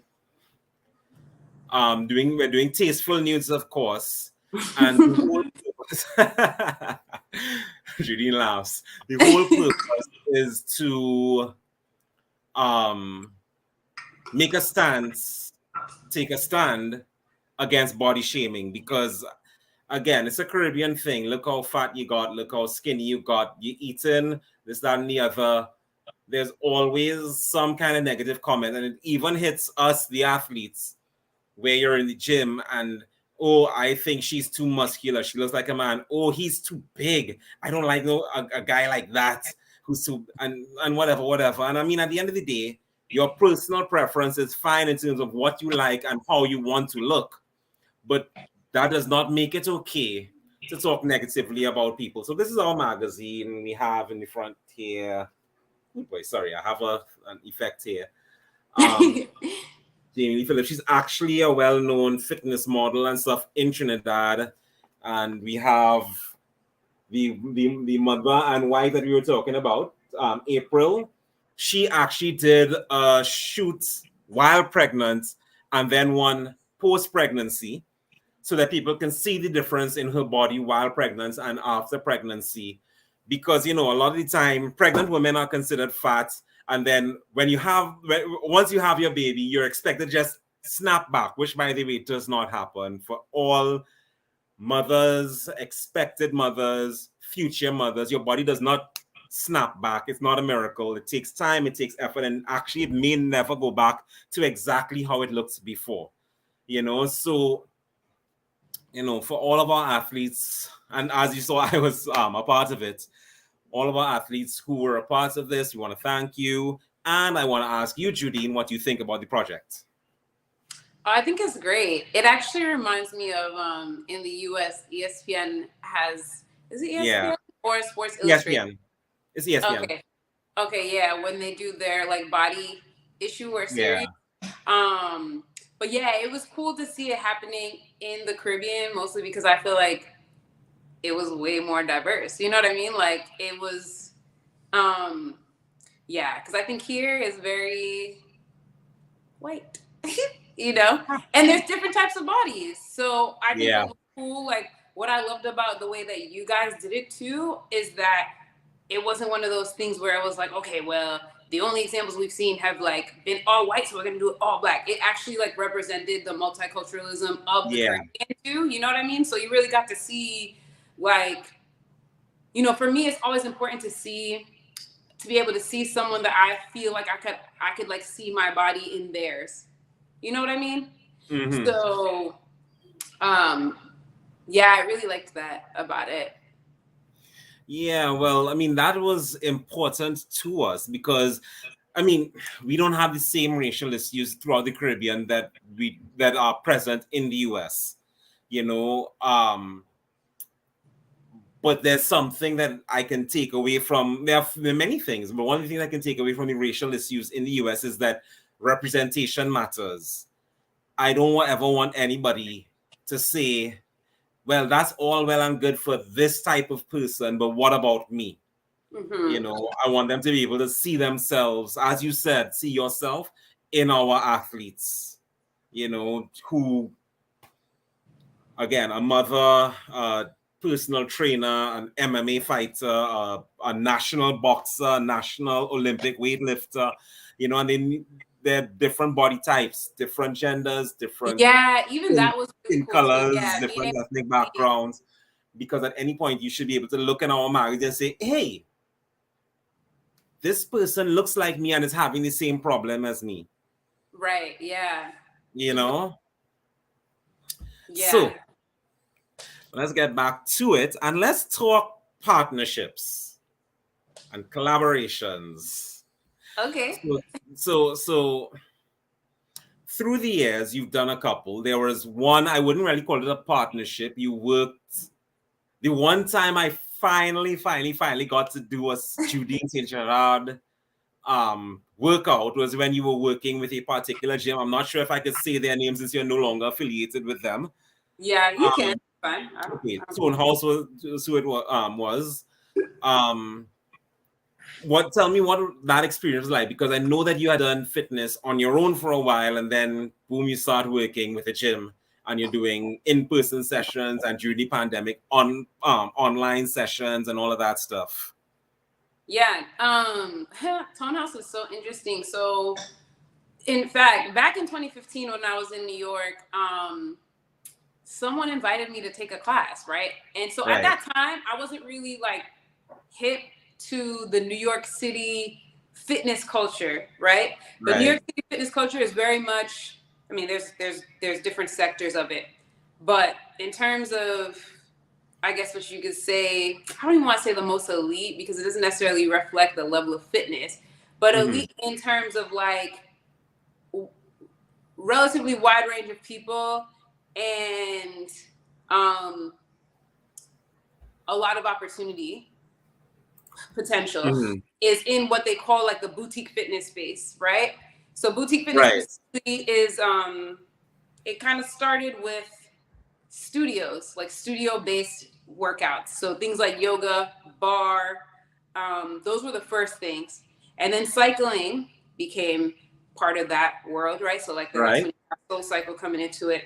Speaker 2: We're doing tasteful nudes, of course, and the whole purpose, Judine laughs. The whole purpose is to make a stance, take a stand against body shaming, because again, it's a Caribbean thing. Look how fat you got, look how skinny you got, you eating this, that, and the other. There's always some kind of negative comment, and it even hits us, the athletes, where you're in the gym and, oh, I think she's too muscular, she looks like a man. Oh, he's too big, I don't like a guy like that who's too, and whatever. And I mean, at the end of the day, your personal preference is fine in terms of what you like and how you want to look, but that does not make it okay to talk negatively about people. So this is our magazine. We have in the front here, oh boy, sorry, I have an effect here. Jamie Phillips, she's actually a well-known fitness model and stuff in Trinidad. And we have the mother and wife that we were talking about, April. She actually did a shoot while pregnant and then one post-pregnancy, so that people can see the difference in her body while pregnant and after pregnancy. Because, you know, a lot of the time, pregnant women are considered fat. And then once you have your baby, you're expected to just snap back, which, by the way, does not happen for all mothers, expected mothers, future mothers. Your body does not snap back. It's not a miracle. It takes time, it takes effort, and actually it may never go back to exactly how it looked before. You know, so, you know, for all of our athletes, and as you saw, I was a part of it, all of our athletes who were a part of this, we want to thank you. And I want to ask you, Judine, what you think about the project.
Speaker 1: I think it's great. It actually reminds me of in the US, ESPN has, is it ESPN or Sports Illustrated?
Speaker 2: ESPN. It's ESPN.
Speaker 1: Okay, yeah, when they do their like body issue or series. Yeah. But yeah, it was cool to see it happening in the Caribbean, mostly because I feel like it was way more diverse. You know what I mean? Like it was, yeah, because I think here is very white, you know, and there's different types of bodies. So I think it was cool. Like what I loved about the way that you guys did it too is that it wasn't one of those things where it was like, okay, well, the only examples we've seen have like been all white, so we're gonna do it all black. It actually like represented the multiculturalism of the Caribbean too. You know what I mean? So you really got to see, like, you know, for me, it's always important to be able to see someone that I feel like I could like see my body in theirs. You know what I mean? Mm-hmm. So, yeah, I really liked that about it.
Speaker 2: Yeah, well, I mean, that was important to us because, I mean, we don't have the same racial issues throughout the Caribbean that are present in the US, you know. But there's something that I can take away from, there are many things, but one of the things I can take away from the racial issues in the US is that representation matters. I don't ever want anybody to say, well, that's all well and good for this type of person, but what about me? Mm-hmm. You know, I want them to be able to see themselves, as you said, see yourself in our athletes, you know, who, again, a mother, personal trainer, an MMA fighter, a national boxer, national Olympic weightlifter, you know, and they're different body types, different genders, different
Speaker 1: even that was really
Speaker 2: skin
Speaker 1: cool too.
Speaker 2: colors,
Speaker 1: Yeah,
Speaker 2: different ethnic backgrounds. Because at any point you should be able to look in our marriage and say, hey, this person looks like me and is having the same problem as me.
Speaker 1: Right, yeah.
Speaker 2: You know?
Speaker 1: Yeah.
Speaker 2: So let's get back to it and let's talk partnerships and collaborations.
Speaker 1: Okay.
Speaker 2: So through the years, you've done a couple. There was one, I wouldn't really call it a partnership. You worked, the one time I finally got to do a Judine St Gerard workout was when you were working with a particular gym. I'm not sure if I could say their names since you're no longer affiliated with them.
Speaker 1: Yeah, you can. Fine.
Speaker 2: Okay, Tone House was who it was. Tell me what that experience was like, because I know that you had done fitness on your own for a while and then boom, you start working with a gym and you're doing in-person sessions and during the pandemic online sessions and all of that stuff.
Speaker 1: Yeah, Tone House is so interesting. So in fact, back in 2015 when I was in New York, someone invited me to take a class, right? And so at that time, I wasn't really like hip to the New York City fitness culture, right? The New York City fitness culture is very much, I mean, there's different sectors of it, but in terms of, I guess what you could say, I don't even want to say the most elite because it doesn't necessarily reflect the level of fitness, but elite in terms of like relatively wide range of people and a lot of opportunity potential is in what they call like the boutique fitness space, right? So boutique fitness is it kind of started with studios, like studio-based workouts. So things like yoga, bar, those were the first things. And then cycling became part of that world, right? So like the Soul Cycle coming into it.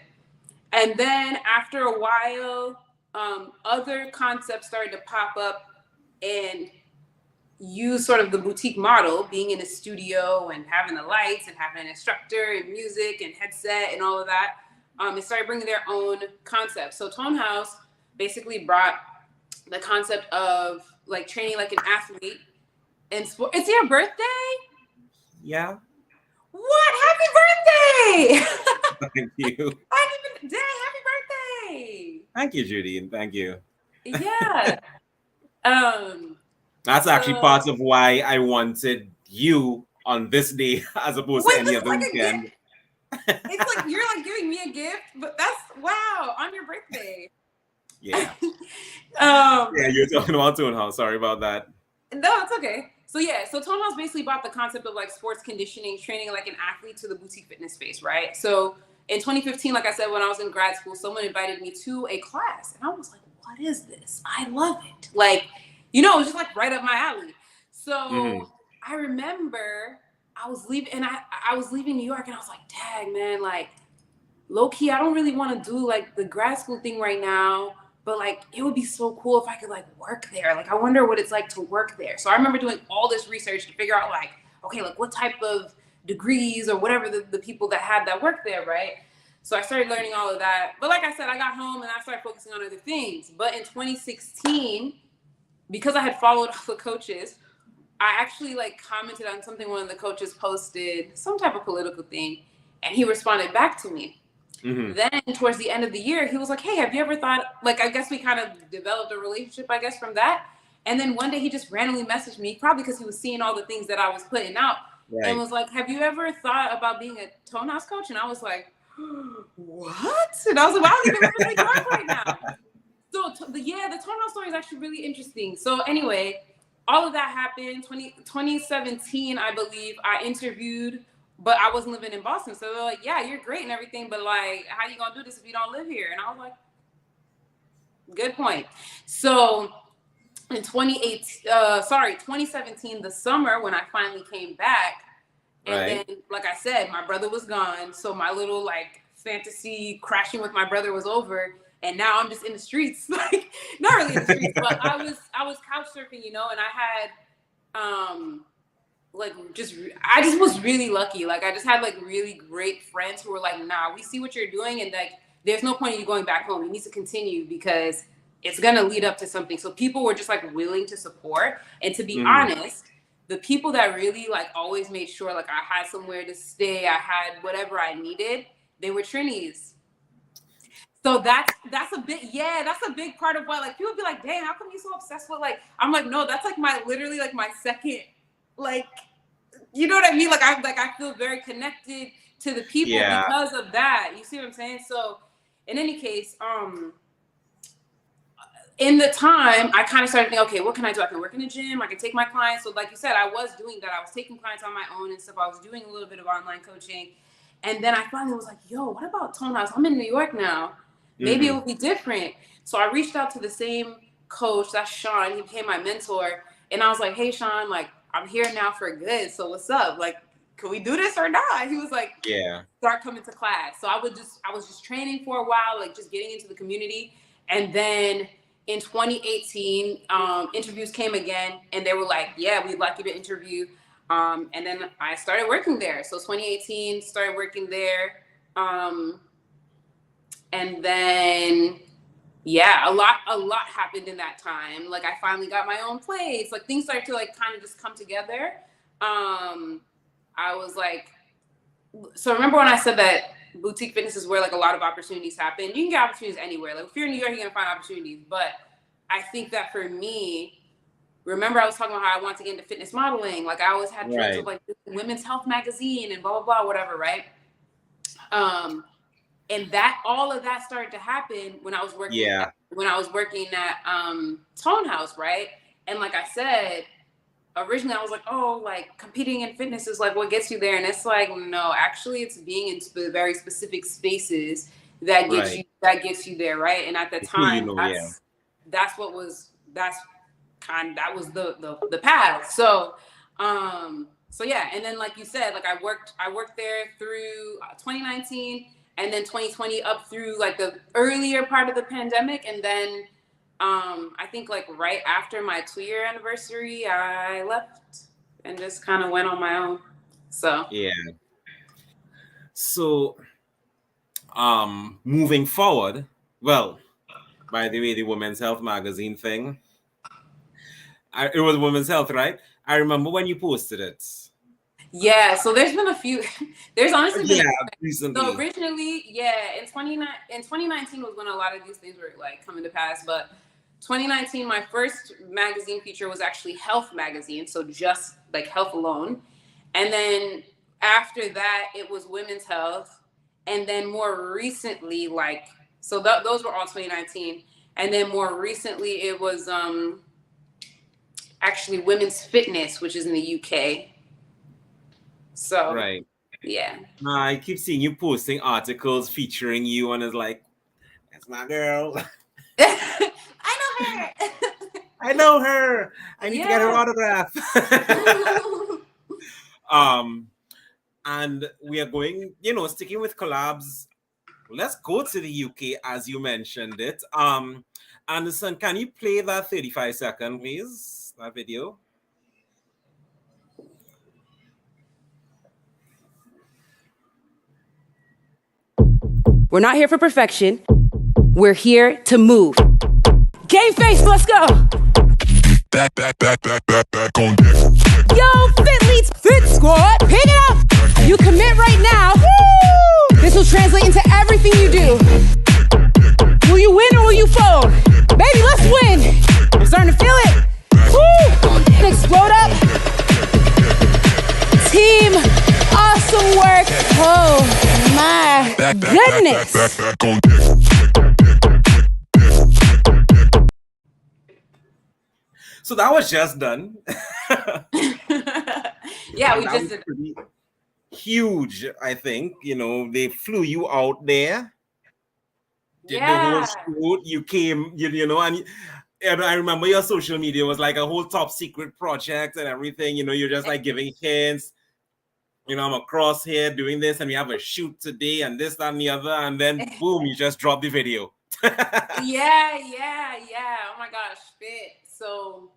Speaker 1: And then after a while, other concepts started to pop up and use sort of the boutique model, being in a studio and having the lights and having an instructor and music and headset and all of that. It started bringing their own concepts. So Tone House basically brought the concept of like training like an athlete in sport. It's your birthday?
Speaker 2: Yeah.
Speaker 1: What? Happy birthday!
Speaker 2: Thank you.
Speaker 1: I didn't even day. Happy birthday!
Speaker 2: Thank you, Judine. Thank you.
Speaker 1: Yeah.
Speaker 2: That's actually part of why I wanted you on this day as opposed to any other weekend.
Speaker 1: It's like you're like giving me a gift, but that's wow on your birthday.
Speaker 2: Yeah. Yeah, you're talking about Tone House. Sorry about that.
Speaker 1: No, it's okay. So yeah, so Tone House basically brought the concept of like sports conditioning, training like an athlete to the boutique fitness space, right? So in 2015, like I said, when I was in grad school, someone invited me to a class, and I was like, "What is this? I love it!" Like, you know, it was just like right up my alley. So I remember I was leaving, and I was leaving New York, and I was like, "Dang, man, like low key, I don't really want to do like the grad school thing right now." But like, it would be so cool if I could like work there. Like, I wonder what it's like to work there. So I remember doing all this research to figure out like, okay, like what type of degrees or whatever the people that had that work there, right? So I started learning all of that. But like I said, I got home and I started focusing on other things. But in 2016, because I had followed all the coaches, I actually like commented on something one of the coaches posted, some type of political thing, and he responded back to me. Then towards the end of the year, he was like, "Hey, have you ever thought," like, I guess we kind of developed a relationship, I guess, from that. And then one day he just randomly messaged me, probably because he was seeing all the things that I was putting out, and was like, "Have you ever thought about being a Tone House coach?" And I was like, "What?" And I was like, "Well, I don't even remember New York right now." So the Tone House story is actually really interesting. So anyway, all of that happened. 2017, I believe, I interviewed, but I wasn't living in Boston. So they're like, "Yeah, you're great and everything, but like, how you gonna do this if you don't live here?" And I was like, good point. So in 2017, the summer when I finally came back, and then, like I said, my brother was gone. So my little like fantasy crashing with my brother was over. And now I'm just in the streets, like not really in the streets, but I was couch surfing, you know, and I had, I just was really lucky. Like I just had like really great friends who were like, nah, we see what you're doing, and like there's no point in you going back home. You need to continue because it's gonna lead up to something. So people were just like willing to support. And to be honest, the people that really like always made sure like I had somewhere to stay, I had whatever I needed, they were Trinis. So that's a big part of why like people be like, damn, how come you so obsessed with like, I'm like, no, that's like literally like my second, like, you know what I mean? Like I feel very connected to the people because of that. You see what I'm saying? So in any case, in the time, I kind of started thinking, okay, what can I do? I can work in the gym. I can take my clients. So like you said, I was doing that. I was taking clients on my own and stuff. I was doing a little bit of online coaching. And then I finally was like, yo, what about Tone House? I'm in New York now. Maybe it would be different. So I reached out to the same coach, that's Sean. He became my mentor. And I was like, hey, Sean, like, I'm here now for good. So what's up? Like, can we do this or not? He was like, start coming to class. So I was just training for a while, like just getting into the community. And then in 2018, interviews came again, and they were like, yeah, we'd like you to interview. And then I started working there. So 2018, started working there. And then, a lot happened in that time. Like I finally got my own place. Like things started to like kind of just come together. I was like, so remember when I said that boutique fitness is where like a lot of opportunities happen? You can get opportunities anywhere. Like if you're in New York, you're gonna find opportunities. But I think that for me, remember I was talking about how I wanted to get into fitness modeling. Like I always had dreams of like Women's Health magazine and blah blah blah, whatever, right? And that all of that started to happen when I was working. When I was working at Tone House, right? And like I said, originally I was like, oh, like competing in fitness is like what gets you there, and it's like no, actually, it's being in very specific spaces that gets you there, right? And at the time, that was the path. So and then like you said, like I worked there through 2019. And then 2020 up through like the earlier part of the pandemic. And then I think like right after my 2-year anniversary, I left and just kind of went on my own. So.
Speaker 2: Yeah. So moving forward, well, by the way, the Women's Health magazine thing, it was Women's Health, right? I remember when you posted it.
Speaker 1: Yeah, so there's been a few. There's honestly been
Speaker 2: recently.
Speaker 1: So originally, in 2019 was when a lot of these things were like coming to pass. But 2019, my first magazine feature was actually Health magazine, so just like health alone. And then after that, it was Women's Health, and then more recently, those were all 2019. And then more recently, it was actually Women's Fitness, which is in the UK. So
Speaker 2: I keep seeing you posting articles featuring you, and it's like, that's my girl. I know her. I need to get her autograph. And we are going, sticking with collabs. Let's go to the UK as you mentioned it. Anderson, can you play that 35-second, please? That video.
Speaker 10: We're not here for perfection. We're here to move. Game face, let's go.
Speaker 11: Back on deck.
Speaker 10: Yo, Fit Leads Fit Squad, pick it up. You commit right now. Woo! This will translate into everything you do. Will you win or will you fold? Baby, let's win. I'm starting to feel it. Woo! Explode up. Team, awesome work. Oh my goodness.
Speaker 11: Back on deck.
Speaker 2: So that was just done.
Speaker 1: We just did.
Speaker 2: Huge, I think. They flew you out there. Did the whole shoot. You came, and I remember your social media was like a whole top secret project and everything. You're just like giving hints. I'm across here doing this, and we have a shoot today, and this, that, and the other, and then boom, you just drop the video.
Speaker 1: Yeah. Oh my gosh, fit. So,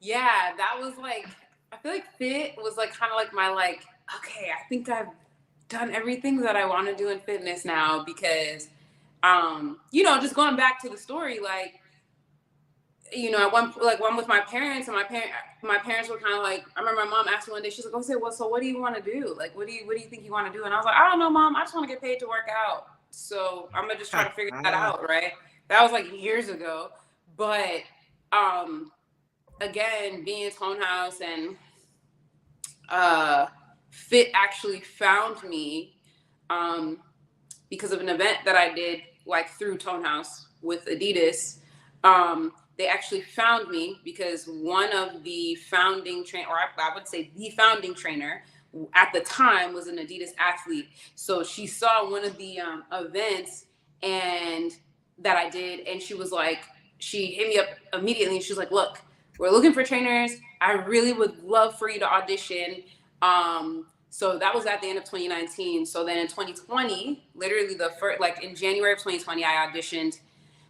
Speaker 1: that was like I feel like fit was like kind of like my like, okay, I think I've done everything that I want to do in fitness now because, you know, just going back to the story, like, you know, I went with my parents, and my parents were kind of like, I remember my mom asked me one day, she's like, "Oh, say, well, so what do you want to do? Like, what do you think you want to do?" And I was like, "I don't know, Mom. I just want to get paid to work out. So I'm gonna just try to figure that out." Right? That was like years ago, but again, being in Tone House and Fit actually found me because of an event that I did like through Tone House with Adidas. They actually found me because one of the founding I would say the founding trainer at the time was an Adidas athlete. So she saw one of the events and that I did, and she was like, she hit me up immediately, and she was like, "Look, we're looking for trainers. I really would love for you to audition." So that was at the end of 2019. So then in 2020, literally in January of 2020, I auditioned,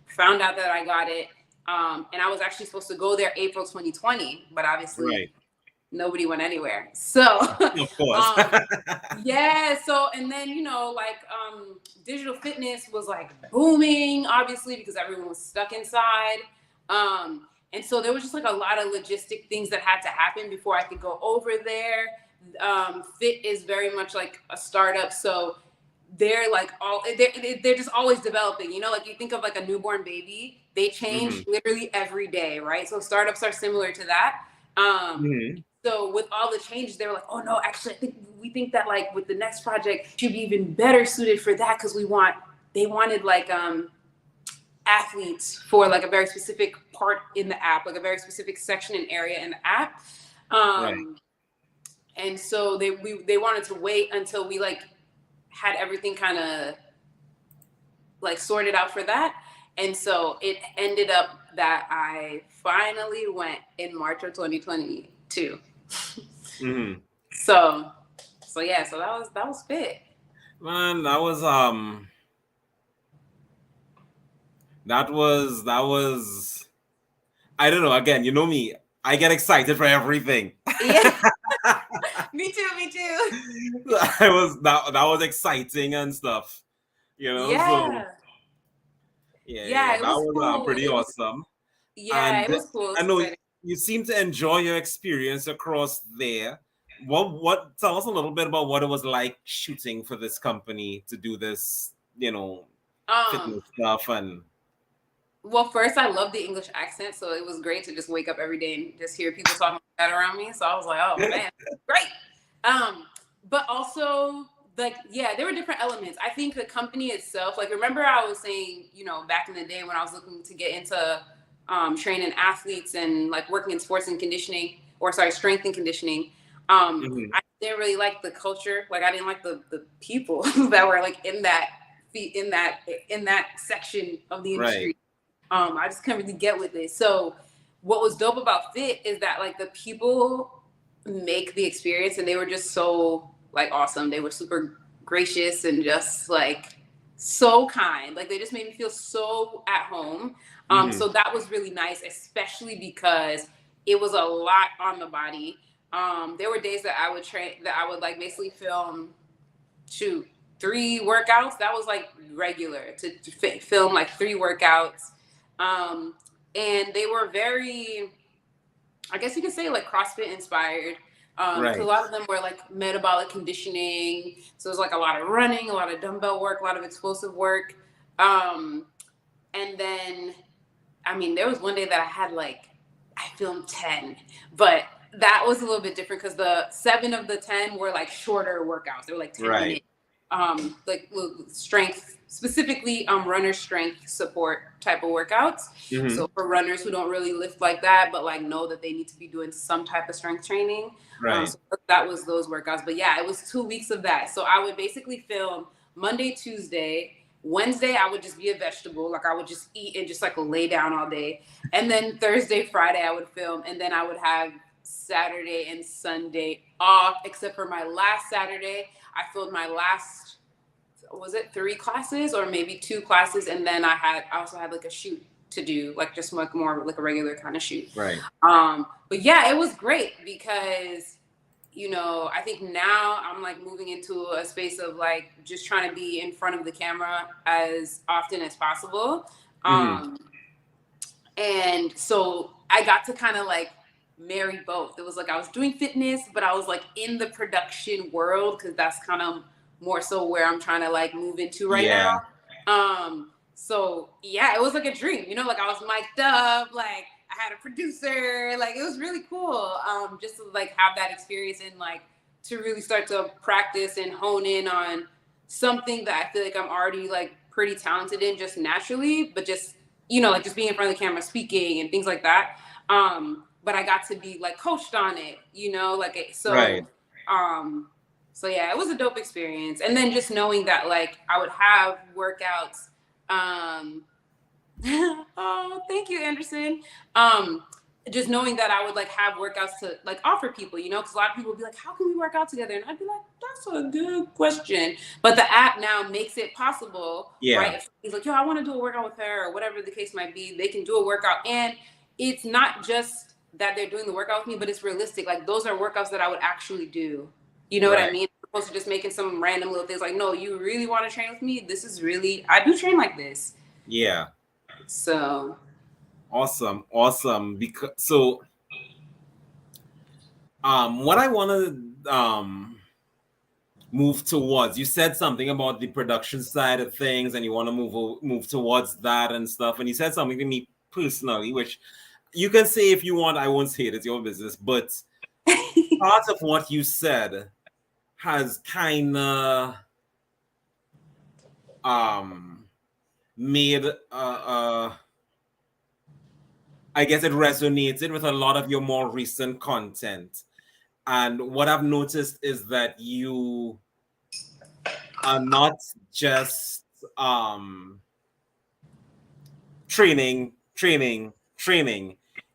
Speaker 1: found out that I got it. And I was actually supposed to go there April 2020, but obviously nobody went anywhere. So,
Speaker 2: of course.
Speaker 1: Yeah. So, and then, you know, like, digital fitness was like booming, obviously, because everyone was stuck inside. And so there was just like a lot of logistic things that had to happen before I could go over there. Fit is very much like a startup. So they're like they're just always developing, you know, like you think of like a newborn baby, they change literally every day, right? So startups are similar to that. So with all the changes, they were like, "Oh no, actually we think that like with the next project should be even better suited for that because they wanted like athletes for like a very specific part in the app, like a very specific section and area in the app." And so they wanted to wait until we like had everything kind of like sorted out for that. And so it ended up that I finally went in March of 2022. So yeah, so that was fit.
Speaker 2: Man, that was I don't know, again, you know me, I get excited for everything.
Speaker 1: Yeah. Me too.
Speaker 2: that was exciting and stuff, you know.
Speaker 1: Yeah.
Speaker 2: So yeah,
Speaker 1: It
Speaker 2: that
Speaker 1: was
Speaker 2: was
Speaker 1: cool.
Speaker 2: pretty awesome.
Speaker 1: Yeah,
Speaker 2: And
Speaker 1: it was cool.
Speaker 2: I know you seem to enjoy your experience across there. What tell us a little bit about what it was like shooting for this company to do this, you know, fitness stuff. And
Speaker 1: well, first, I love the English accent, so it was great to just wake up every day and just hear people talking like that around me. So I was like, "Oh man, great!" But also, like, yeah, there were different elements. I think the company itself, like, remember I was saying, you know, back in the day when I was looking to get into training athletes and like working in sports and conditioning, strength and conditioning. I didn't really like the culture. Like, I didn't like the people that were like in that section of the industry. I just couldn't really get with it. So what was dope about Fit is that like the people make the experience, and they were just so like awesome. They were super gracious and just like so kind. Like they just made me feel so at home. So that was really nice, especially because it was a lot on the body. There were days that I would like basically film 3 workouts. That was like regular to film like 3 workouts. And they were very, I guess you could say like CrossFit inspired. A lot of them were like metabolic conditioning. So it was like a lot of running, a lot of dumbbell work, a lot of explosive work. And then, I mean, there was one day that I filmed 10, but that was a little bit different because the 7 of the 10 were like shorter workouts. They were like 10 minutes. Like strength, specifically runner strength support type of workouts. So for runners who don't really lift like that, but like know that they need to be doing some type of strength training. So that was those workouts. But yeah, it was 2 weeks of that. So I would basically film Monday, Tuesday. Wednesday, I would just be a vegetable. Like I would just eat and just like lay down all day. And then Thursday, Friday, I would film. And then I would have Saturday and Sunday off, except for my last Saturday. I filmed my last, 3 classes or maybe 2 classes. And then I also had like a shoot to do, like just like more like a regular kind of shoot.
Speaker 2: Right.
Speaker 1: But yeah, it was great because, you know, I think now I'm like moving into a space of like just trying to be in front of the camera as often as possible. And so I got to kind of like marry both. It was like I was doing fitness, but I was like in the production world because that's kind of more so where I'm trying to like move into right now. So yeah, it was like a dream, you know, like I was mic'd up, like I had a producer, like it was really cool. Just to like have that experience and like to really start to practice and hone in on something that I feel like I'm already like pretty talented in just naturally, but just, you know, like just being in front of the camera, speaking and things like that. But I got to be like coached on it, you know, like, so, so yeah, it was a dope experience. And then just knowing that like I would have workouts, oh, thank you, Anderson. Just knowing that I would like have workouts to like offer people, you know, because a lot of people would be like, how can we work out together? And I'd be like, that's a good question. But the app now makes it possible, right? If he's like, yo, I want to do a workout with her or whatever the case might be, they can do a workout. And it's not just that they're doing the workout with me, but it's realistic. Like those are workouts that I would actually do. You know what I mean? As opposed to just making some random little things like, no, you really want to train with me? This is really, I do train like this.
Speaker 2: Yeah.
Speaker 1: So
Speaker 2: awesome. Because so what I want to move towards, you said something about the production side of things and you want to move towards that and stuff, and you said something to me personally, which you can say if you want, I won't say it, it's your business, but part of what you said has kind of made I guess it resonated with a lot of your more recent content. And what I've noticed is that you are not just training.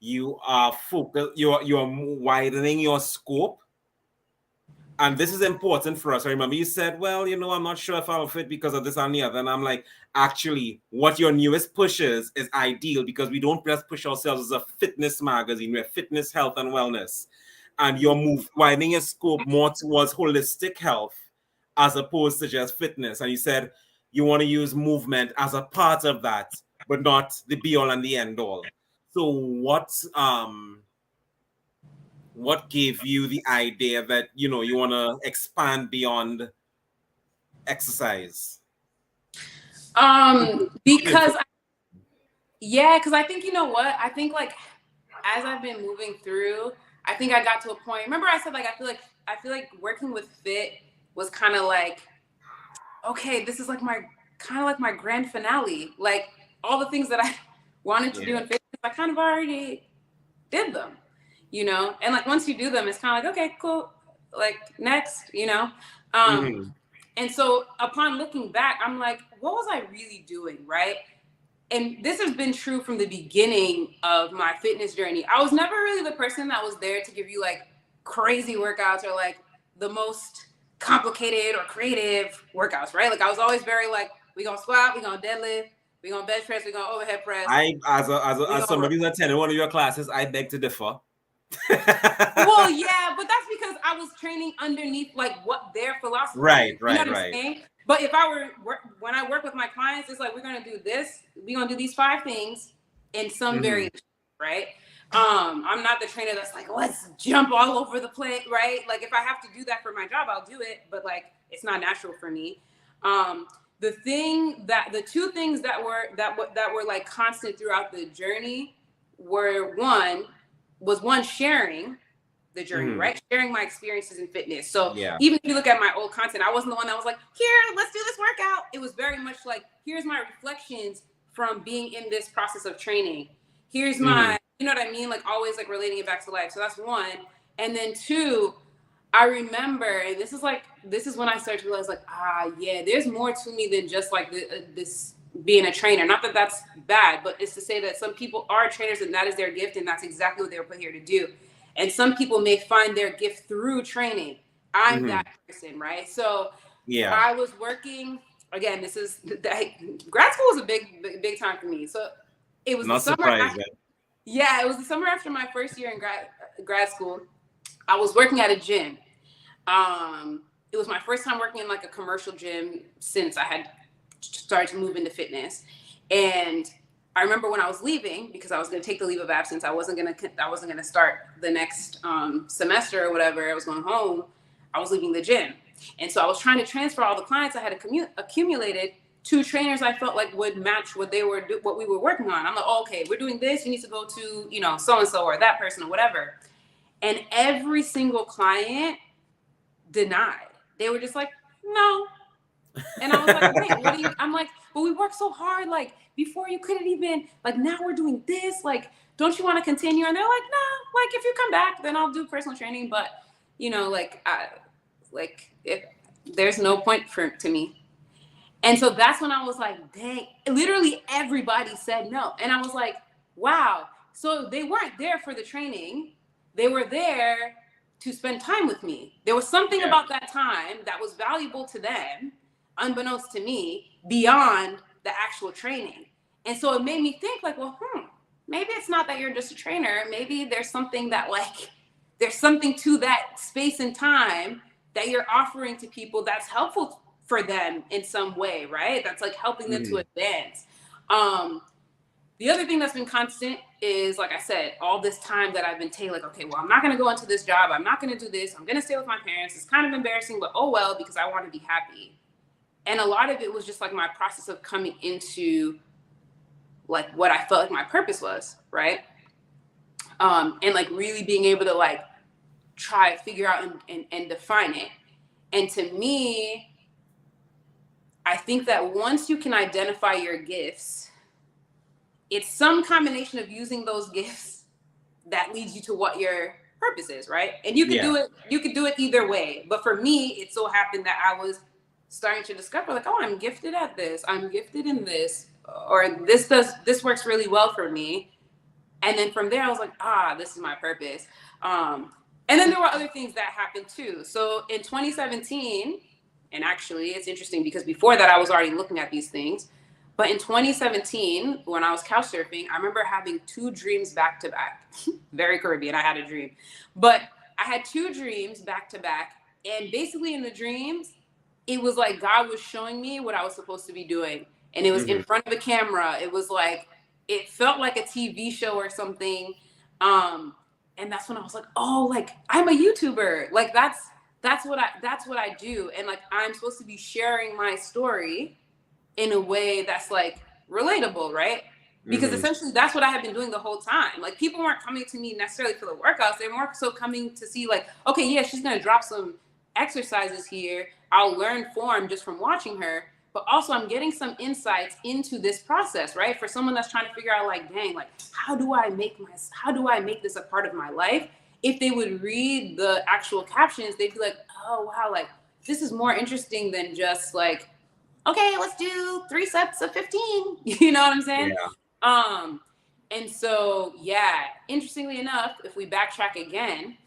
Speaker 2: You are focused, you are widening your scope. And this is important for us. I remember you said, well, you know, I'm not sure if I'll fit because of this and the other. And I'm like, actually, what your newest push is ideal because we don't just push ourselves as a fitness magazine. We're fitness, health, and wellness. And you're widening your scope more towards holistic health as opposed to just fitness. And you said you want to use movement as a part of that, but not the be-all and the end-all. So what gave you the idea that, you know, you want to expand beyond exercise?
Speaker 1: Because I think, you know what? I think like as I've been moving through, I think I got to a point. Remember I said like I feel like working with fit was kind of like, okay, this is like my grand finale. Like all the things that I wanted to do in fitness, I kind of already did them. You know, and like once you do them, it's kind of like, okay, cool, like next, you know. And so upon looking back, I'm like, what was I really doing, right? And this has been true from the beginning of my fitness journey. I was never really the person that was there to give you like crazy workouts or like the most complicated or creative workouts, right? Like I was always very like, we gonna squat, we gonna deadlift, we gonna bench press, we gonna overhead press.
Speaker 2: As somebody who's attending one of your classes, I beg to differ.
Speaker 1: Well, yeah, but that's because I was training underneath like what their philosophy is.
Speaker 2: Right.
Speaker 1: But if when I work with my clients, it's like, we're going to do this. We're going to do these 5 things in some variation, right? I'm not the trainer that's like, let's jump all over the place, right? Like if I have to do that for my job, I'll do it. But like, it's not natural for me. The 2 things that were like constant throughout the journey were one, sharing the journey, right? Sharing my experiences in fitness. So even if you look at my old content, I wasn't the one that was like, here, let's do this workout. It was very much like, here's my reflections from being in this process of training. Here's my, you know what I mean? Like always like relating it back to life. So that's 1. And then 2, I remember, and this is when I started to realize like, there's more to me than just like this being a trainer. Not that that's bad, but it's to say that some people are trainers and that is their gift and that's exactly what they were put here to do. And some people may find their gift through training. I'm that person, right? So I was working, again, grad school was a big time for me. So it was
Speaker 2: Not
Speaker 1: the summer
Speaker 2: surprising.
Speaker 1: it was the summer after my first year in grad school. I was working at a gym. It was my first time working in like a commercial gym since I had started to move into fitness. And I remember when I was leaving, because I was going to take the leave of absence, I wasn't going to start the next semester or whatever. I was going home. I was leaving the gym. And so I was trying to transfer all the clients I had accumulated to trainers I felt like would match what we were working on. I'm like, oh, okay, we're doing this. You need to go to, you know, so-and-so or that person or whatever. And every single client denied. They were just like, no. And I was like, okay, I'm like, but we worked so hard. Like before you couldn't even, like now we're doing this. Like, don't you want to continue? And they're like, no, like if you come back, then I'll do personal training. But you know, if there's no point to me. And so that's when I was like, dang, literally everybody said no. And I was like, wow. So they weren't there for the training. They were there to spend time with me. There was something about that time that was valuable to them, unbeknownst to me, beyond the actual training. And so it made me think like, well, maybe it's not that you're just a trainer. Maybe there's something that there's something to that space and time that you're offering to people that's helpful for them in some way, right? That's like helping them to advance. The other thing that's been constant is, like I said, all this time that I've been taking, like, okay, well, I'm not going to go into this job. I'm not going to do this. I'm going to stay with my parents. It's kind of embarrassing, but oh well, because I want to be happy. And a lot of it was just like my process of coming into like what I felt like my purpose was, right? And like really being able to like try to figure out and define it. And to me, I think that once you can identify your gifts, it's some combination of using those gifts that leads you to what your purpose is, right? And you can do it. You could do it either way. But for me, it so happened that I was starting to discover, like, oh, I'm gifted at this. I'm gifted in this, or this works really well for me. And then from there, I was like, this is my purpose. And then there were other things that happened too. So in 2017, and actually, it's interesting because before that, I was already looking at these things. But in 2017, when I was couch surfing, I remember having 2 dreams back to back. Very Caribbean, I had a dream. But I had 2 dreams back to back. And basically in the dreams, it was like God was showing me what I was supposed to be doing. And it was in front of a camera. It was like, it felt like a TV show or something. And that's when I was like, oh, like I'm a YouTuber. Like that's what I do. And like, I'm supposed to be sharing my story in a way that's like relatable, right? Because essentially that's what I have been doing the whole time. Like people weren't coming to me necessarily for the workouts. They were more so coming to see like, okay, yeah, she's going to drop some exercises here. I'll learn form just from watching her, but also I'm getting some insights into this process, right? For someone that's trying to figure out like, dang, like how do I make this a part of my life? If they would read the actual captions, they'd be like, oh wow, like this is more interesting than just like, okay, let's do 3 sets of 15. You know what I'm saying? Yeah. And so, yeah, interestingly enough, if we backtrack again,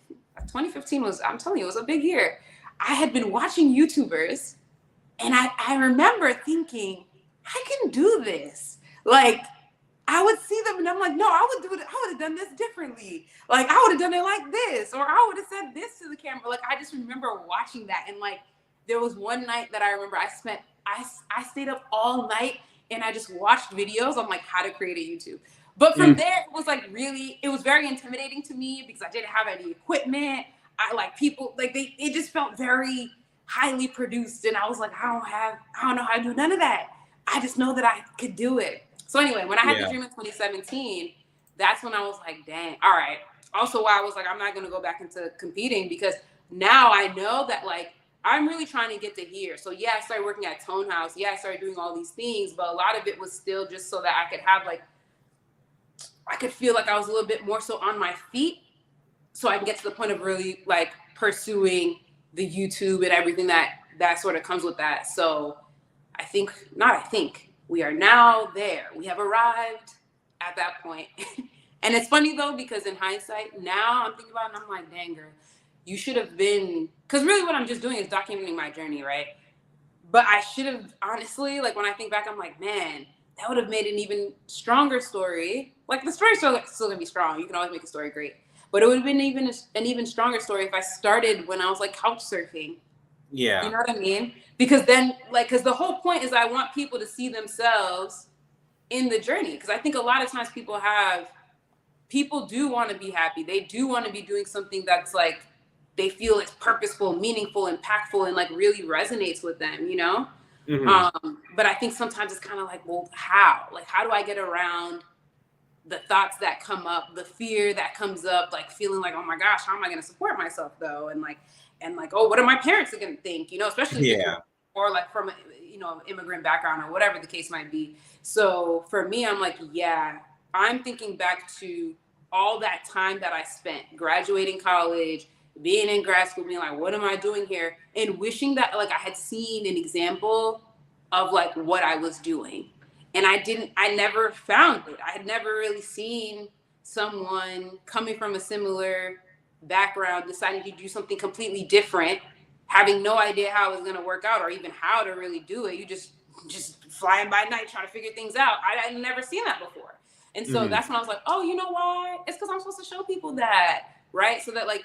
Speaker 1: 2015 I'm telling you, it was a big year. I had been watching YouTubers and I remember thinking, I can do this. Like, I would see them and I'm like, no, I would have done this differently. Like, I would have done it like this, or I would have said this to the camera. Like, I just remember watching that. And like, there was one night that I remember I stayed up all night and I just watched videos on like how to create a YouTube. But from there, it was like it was very intimidating to me because I didn't have any equipment. I like people, like it just felt very highly produced. And I was like, I don't know how to do none of that. I just know that I could do it. So anyway, when I had the dream in 2017, that's when I was like, dang, all right. Also why I was like, I'm not going to go back into competing because now I know that like, I'm really trying to get to here. So yeah, I started working at Tone House. Yeah, I started doing all these things, but a lot of it was still just so that I could have like, I could feel like I was a little bit more so on my feet so I can get to the point of really like pursuing the YouTube and everything that sort of comes with that. So we are now there. We have arrived at that point. And it's funny though, because in hindsight, now I'm thinking about it and I'm like, dang girl, you should have been, because really what I'm just doing is documenting my journey, right? But I should have, honestly, like when I think back, I'm like, man, that would have made an even stronger story. Like the story's still gonna be strong. You can always make a story great, but it would have been an even stronger story if I started when I was like couch surfing.
Speaker 2: Yeah.
Speaker 1: You know what I mean? Because then, like, because the whole point is I want people to see themselves in the journey. Because I think a lot of times people do want to be happy. They do want to be doing something that's like, they feel it's purposeful, meaningful, impactful, and like really resonates with them, you know?
Speaker 2: Mm-hmm.
Speaker 1: But I think sometimes it's kind of like, well, how? Like, how do I get around the thoughts that come up, the fear that comes up, like feeling like, oh my gosh, how am I going to support myself though? And like, oh, what are my parents going to think? You know, especially if you're, or like from a, you know, immigrant background or whatever the case might be. So for me, I'm like, yeah, I'm thinking back to all that time that I spent graduating college, being in grad school, being like, what am I doing here? And wishing that like I had seen an example of like what I was doing. And I never found it. I had never really seen someone coming from a similar background, deciding to do something completely different, having no idea how it was going to work out or even how to really do it. You just flying by night trying to figure things out. I'd never seen that before. And so that's when I was like, oh, you know why? It's because I'm supposed to show people that, right? So that like,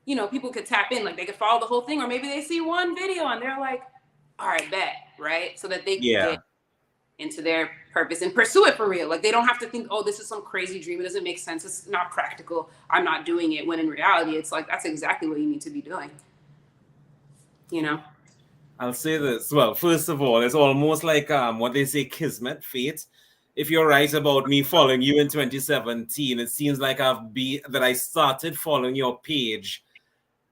Speaker 1: you know, people could tap in, like they could follow the whole thing, or maybe they see one video and they're like, all right, bet, right? So that they can get into their purpose and pursue it for real. Like they don't have to think, oh, this is some crazy dream. It doesn't make sense. It's not practical. I'm not doing it. When in reality, it's like, that's exactly what you need to be doing. You know?
Speaker 2: I'll say this. Well, first of all, it's almost like what they say, kismet, fate. If you're right about me following you in 2017, it seems like I started following your page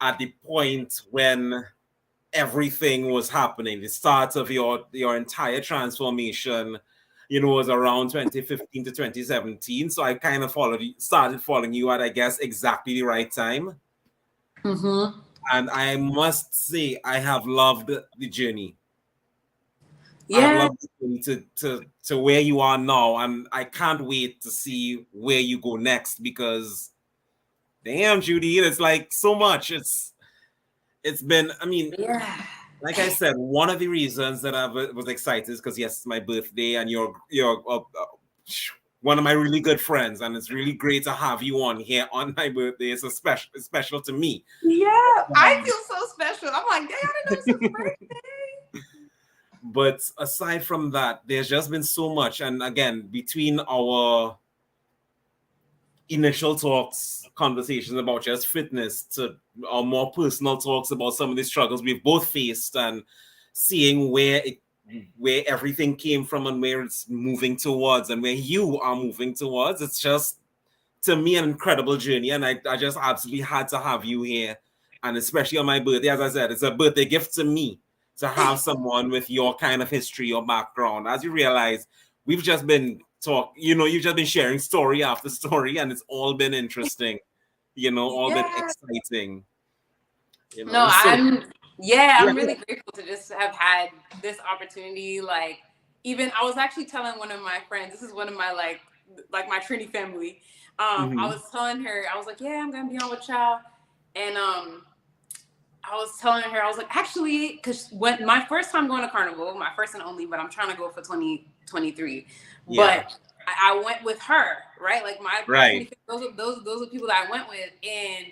Speaker 2: at the point when everything was happening. The start of your entire transformation, you know, was around 2015 to 2017. So I kind of started following you at, I guess, exactly the right time.
Speaker 1: Mm-hmm.
Speaker 2: And I must say, I have loved the journey.
Speaker 1: Yeah.
Speaker 2: I've loved the journey to where you are now. And I can't wait to see where you go next because, damn, Judine, it's like so much. It's been, I mean, like I said, one of the reasons that I was excited is because, yes, it's my birthday and you're one of my really good friends, and it's really great to have you on here on my birthday. It's special to me.
Speaker 1: Yeah, I feel so special. I'm like, damn, I didn't know it's your birthday.
Speaker 2: But aside from that, there's just been so much. And again, between our initial conversations about just fitness to our more personal talks about some of the struggles we've both faced and seeing where everything came from and where it's moving towards and where you are moving towards, it's just, to me, an incredible journey. And I just absolutely had to have you here. And especially on my birthday, as I said, it's a birthday gift to me to have someone with your kind of history or background. As you realize, we've just been you've just been sharing story after story, and it's all been interesting, you know, all been exciting. You know?
Speaker 1: No, I'm really grateful to just have had this opportunity. Like, even I was actually telling one of my friends, this is one of my like my Trini family. I was telling her, I was like, yeah, I'm gonna be on with Chau. And I was telling her, I was like, actually, because when my first time going to Carnival, my first and only, but I'm trying to go for 2023. But I went with her, right? Like those are people that I went with. And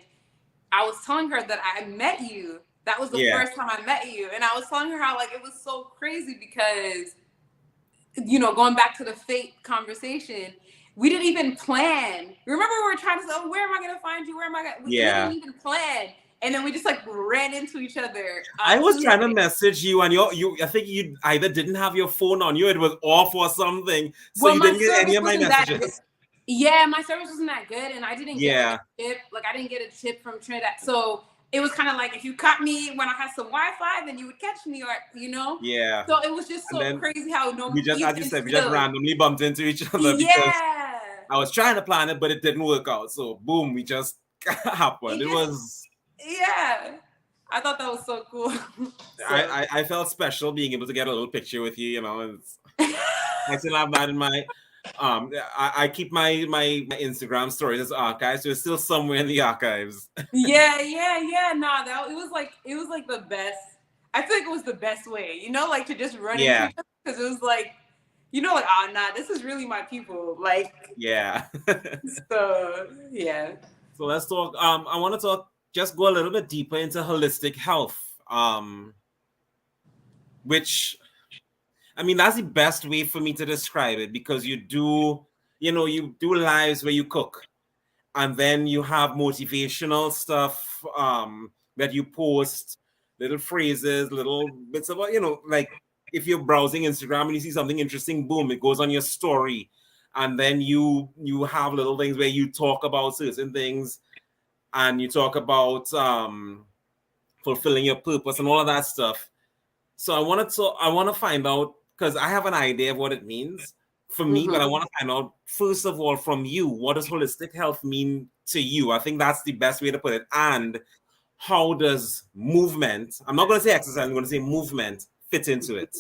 Speaker 1: I was telling her that I met you. That was the first time I met you. And I was telling her how like it was so crazy because, you know, going back to the fate conversation, we didn't even plan. Remember we were trying to say, oh, where am I going to find you? We didn't even plan. And then we just like ran into each other.
Speaker 2: I was trying to message you, and I think you either didn't have your phone on you, it was off or something. So you didn't get any of my messages.
Speaker 1: My service wasn't that good, and I didn't get a tip. Like I didn't get a tip from Trinidad. So it was kind of like if you caught me when I had some Wi-Fi, then you would catch me, or you know. Yeah. So it was just so crazy how we just
Speaker 2: randomly bumped into each other because I was trying to plan it, but it didn't work out. So boom, we just happened. It was.
Speaker 1: Yeah, I thought that was so cool.
Speaker 2: I felt special being able to get a little picture with you. You know, I still have that in my. I keep my Instagram stories as archives, so it's still somewhere in the archives.
Speaker 1: Yeah. No, it was like the best. I feel like it was the best way, you know, like to just run into each other because it was like, you know, like, oh, nah, this is really my people. Like,
Speaker 2: yeah.
Speaker 1: so, yeah.
Speaker 2: So let's talk. I want to just go a little bit deeper into holistic health. Which, I mean, that's the best way for me to describe it, because you do lives where you cook, and then you have motivational stuff that you post, little phrases, little bits about, like if you're browsing Instagram and you see something interesting, boom, it goes on your story. And then you have little things where you talk about certain things, and you talk about fulfilling your purpose and all of that stuff. So I want to find out, because I have an idea of what it means for me, but I want to find out, first of all, from you, what does holistic health mean to you? I think that's the best way to put it. And how does movement, I'm not going to say exercise, I'm going to say movement, fit into it?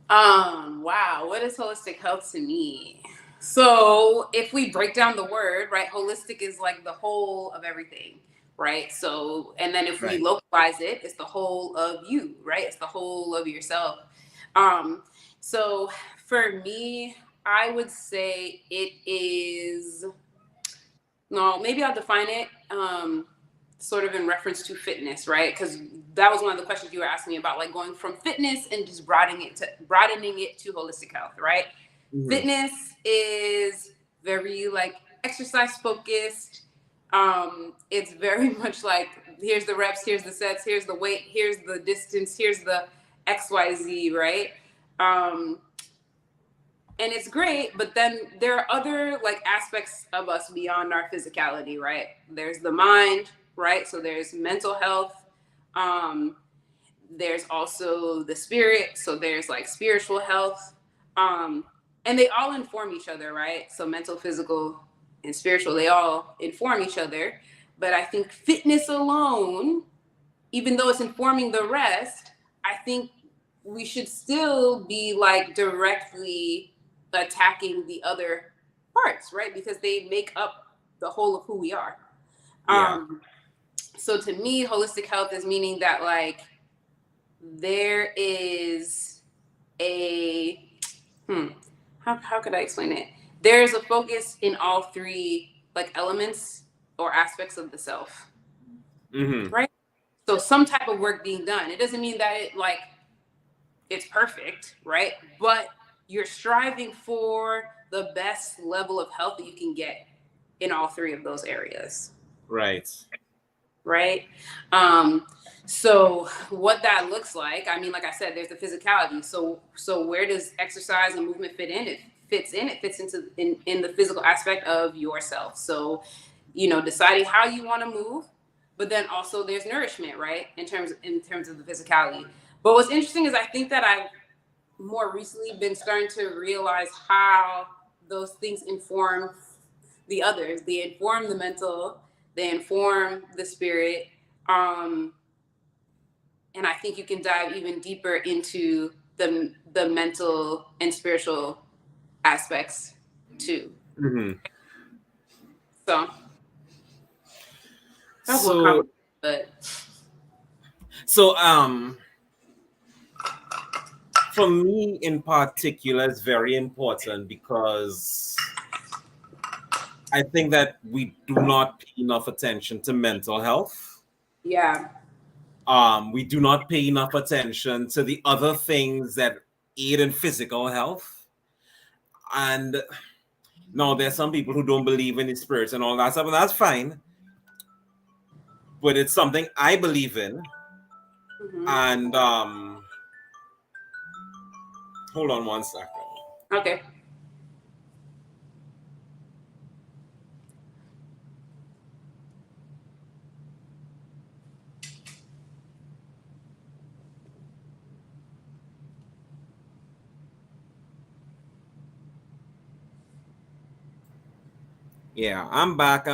Speaker 1: Wow, what is holistic health to me? So if we break down the word, right, holistic is like the whole of everything, right? So, and then if we localize it, it's the whole of you, right? It's the whole of yourself. So for me, I would say it is, no, maybe I'll define it sort of in reference to fitness, right? Because that was one of the questions you were asking me about, like going from fitness and just broadening it to holistic health, right? Fitness is very like exercise focused. It's very much like, here's the reps, here's the sets, here's the weight, here's the distance, here's the XYZ, right? And it's great, but then there are other like aspects of us beyond our physicality, right? There's the mind, right? So there's mental health. There's also the spirit. So there's like spiritual health. And they all inform each other, right? So mental, physical, and spiritual, they all inform each other. But I think fitness alone, even though it's informing the rest, I think we should still be like directly attacking the other parts, right? Because they make up the whole of who we are. So to me, holistic health is meaning that like there is a, how could I explain it? There's a focus in all three like elements or aspects of the self, right? So some type of work being done. It doesn't mean that it's perfect, right? But you're striving for the best level of health that you can get in all three of those areas.
Speaker 2: Right.
Speaker 1: So what that looks like, I mean, like I said, there's the physicality. So where does exercise and movement fit in? It fits into in the physical aspect of yourself. So, deciding how you want to move, but then also there's nourishment, right? In terms of the physicality. But what's interesting is I think that I've more recently been starting to realize how those things inform the others. They inform the mental, they inform the spirit. And I think you can dive even deeper into the mental and spiritual aspects too. So
Speaker 2: for me in particular, it's very important because I think that we do not pay enough attention to mental health.
Speaker 1: Yeah.
Speaker 2: We do not pay enough attention to the other things that aid in physical health. And now there's some people who don't believe in the spirits and all that stuff, and that's fine. But it's something I believe in. And hold on one second.
Speaker 1: Okay.
Speaker 2: Yeah, I'm back.